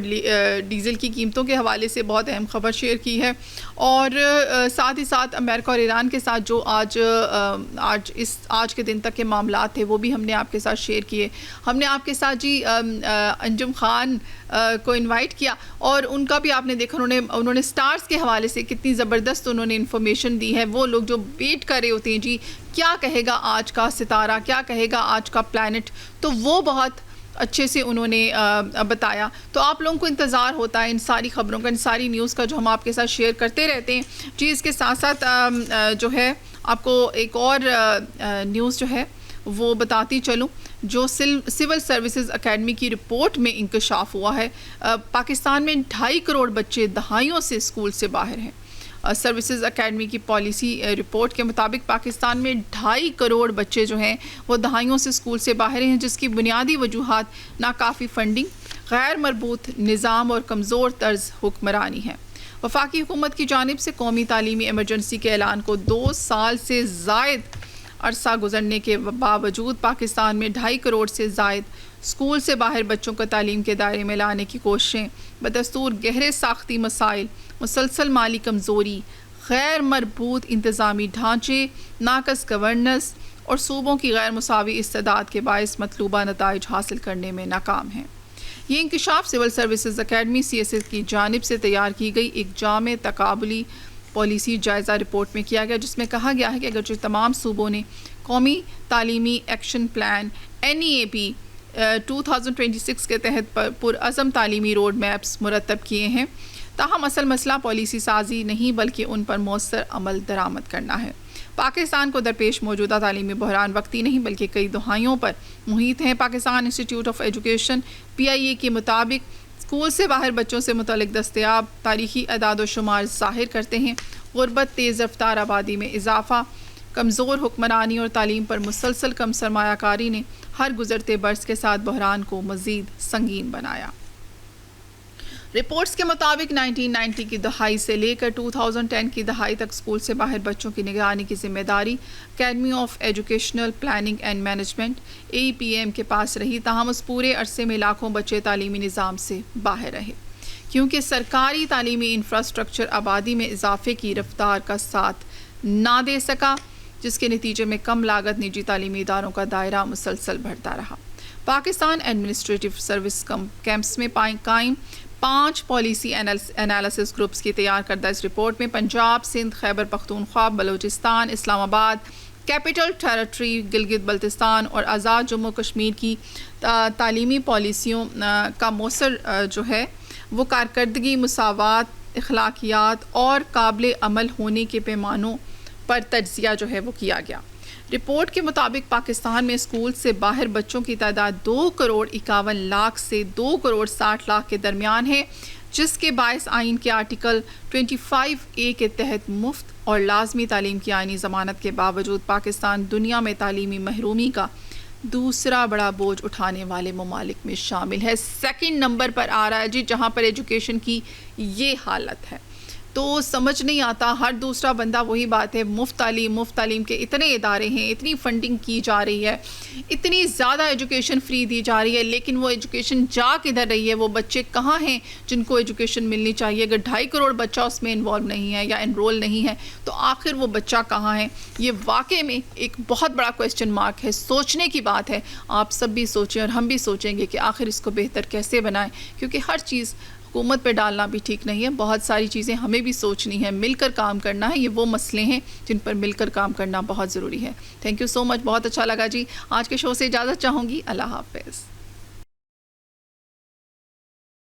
ڈیزل کی قیمتوں کے حوالے سے بہت اہم خبر شیئر کی ہے اور ساتھ ہی ساتھ امریکہ اور ایران کے ساتھ جو آج کے دن تک کے معاملات تھے وہ بھی ہم نے آپ کے ساتھ شیئر کیے. ہم نے آپ کے ساتھ جی انجم خان کو انوائٹ کیا اور ان کا بھی آپ نے دیکھا انہوں نے سٹارز کے حوالے سے کتنی زبردست انہوں نے انفارمیشن دی ہے. وہ لوگ جو ویٹ کر رہے ہوتے ہیں جی کیا کہے گا آج کا ستارہ, کیا کہے گا آج کا پلانٹ, تو وہ بہت اچھے سے انہوں نے بتایا. تو آپ لوگوں کو انتظار ہوتا ہے ان ساری خبروں کا, ان ساری نیوز کا جو ہم آپ کے ساتھ شیئر کرتے رہتے ہیں. جی اس کے ساتھ ساتھ جو ہے آپ کو ایک اور نیوز جو ہے وہ بتاتی چلوں جو سول سروسز اکیڈمی کی رپورٹ میں انکشاف ہوا ہے. پاکستان میں 2.5 کروڑ بچے دہائیوں سے اسکول سے باہر ہیں. سروسز اکیڈمی کی پالیسی رپورٹ کے مطابق پاکستان میں 2.5 کروڑ بچے جو ہیں وہ دہائیوں سے اسکول سے باہر ہیں, جس کی بنیادی وجوہات ناکافی فنڈنگ, غیر مربوط نظام اور کمزور طرز حکمرانی ہے. وفاقی حکومت کی جانب سے قومی تعلیمی ایمرجنسی کے اعلان کو 2 سال سے زائد عرصہ گزرنے کے باوجود پاکستان میں 2.5 کروڑ سے زائد اسکول سے باہر بچوں کو تعلیم کے دائرے میں لانے کی کوششیں بدستور گہرے ساختی مسائل، مسلسل مالی کمزوری، غیر مربوط انتظامی ڈھانچے، ناقص گورننس اور صوبوں کی غیر مساوی استعداد کے باعث مطلوبہ نتائج حاصل کرنے میں ناکام ہیں۔ یہ انکشاف سول سروسز اکیڈمی CSS کی جانب سے تیار کی گئی ایک جامع تقابلی پالیسی جائزہ رپورٹ میں کیا گیا، جس میں کہا گیا ہے کہ اگرچہ تمام صوبوں نے قومی تعلیمی ایکشن پلان NEAP 2026 کے تحت پرعزم تعلیمی روڈ میپس مرتب کیے ہیں، تاہم اصل مسئلہ پالیسی سازی نہیں بلکہ ان پر مؤثر عمل درآمد کرنا ہے۔ پاکستان کو درپیش موجودہ تعلیمی بحران وقتی نہیں بلکہ کئی دہائیوں پر محیط ہیں۔ Pakistan institute of education PIA کے مطابق اسکول سے باہر بچوں سے متعلق دستیاب تاریخی اعداد و شمار ظاہر کرتے ہیں غربت، تیز رفتار آبادی میں اضافہ، کمزور حکمرانی اور تعلیم پر مسلسل کم سرمایہ کاری نے ہر گزرتے برس کے ساتھ بحران کو مزید سنگین بنایا۔ رپورٹس کے مطابق 1990 کی دہائی سے لے کر 2010 کی دہائی تک اسکول سے باہر بچوں کی نگرانی کی ذمہ داری academy of educational planning and management AEPM کے پاس رہی، تاہم اس پورے عرصے میں لاکھوں بچے تعلیمی نظام سے باہر رہے کیونکہ سرکاری تعلیمی انفراسٹرکچر آبادی میں اضافے کی رفتار کا ساتھ نہ دے سکا، جس کے نتیجے میں کم لاگت نجی تعلیمی اداروں کا دائرہ مسلسل بڑھتا رہا۔ پاکستان ایڈمنسٹریٹو سروس کیمپس میں قائم 5 پالیسی انالیسس گروپس کی تیار کردہ اس رپورٹ میں پنجاب، سندھ، خیبر پختونخوا، بلوچستان، اسلام آباد، کیپٹل ٹیریٹری گلگت بلتستان اور آزاد جموں کشمیر کی تعلیمی پالیسیوں کا مؤثر جو ہے وہ کارکردگی، مساوات، اخلاقیات اور قابل عمل ہونے کے پیمانوں پر تجزیہ جو ہے وہ کیا گیا۔ رپورٹ کے مطابق پاکستان میں اسکول سے باہر بچوں کی تعداد 2 کروڑ 51 لاکھ سے 2 کروڑ 60 لاکھ کے درمیان ہے، جس کے باعث آئین کے آرٹیکل 25A کے تحت مفت اور لازمی تعلیم کی آئینی ضمانت کے باوجود پاکستان دنیا میں تعلیمی محرومی کا دوسرا بڑا بوجھ اٹھانے والے ممالک میں شامل ہے۔ 2nd نمبر پر آ رہا ہے جی، جہاں پر ایجوکیشن کی یہ حالت ہے۔ تو سمجھ نہیں آتا، ہر دوسرا بندہ وہی بات ہے، مفت تعلیم کے اتنے ادارے ہیں، اتنی فنڈنگ کی جا رہی ہے، اتنی زیادہ ایجوکیشن فری دی جا رہی ہے، لیکن وہ ایجوکیشن جا کدھر رہی ہے؟ وہ بچے کہاں ہیں جن کو ایجوکیشن ملنی چاہیے؟ اگر 2.5 کروڑ بچہ اس میں انوالو نہیں ہے یا انرول نہیں ہے تو آخر وہ بچہ کہاں ہے؟ یہ واقعے میں ایک بہت بڑا کویسچن مارک ہے، سوچنے کی بات ہے۔ آپ سب بھی سوچیں اور ہم بھی سوچیں گے کہ آخر اس کو بہتر کیسے بنائیں، کیونکہ ہر چیز حکومت پہ ڈالنا بھی ٹھیک نہیں ہے، بہت ساری چیزیں ہمیں بھی سوچنی ہے، مل کر کام کرنا ہے۔ یہ وہ مسئلے ہیں جن پر مل کر کام کرنا بہت ضروری ہے۔ تھینک یو سو مچ، بہت اچھا لگا جی۔ آج کے شو سے اجازت چاہوں گی، اللہ حافظ۔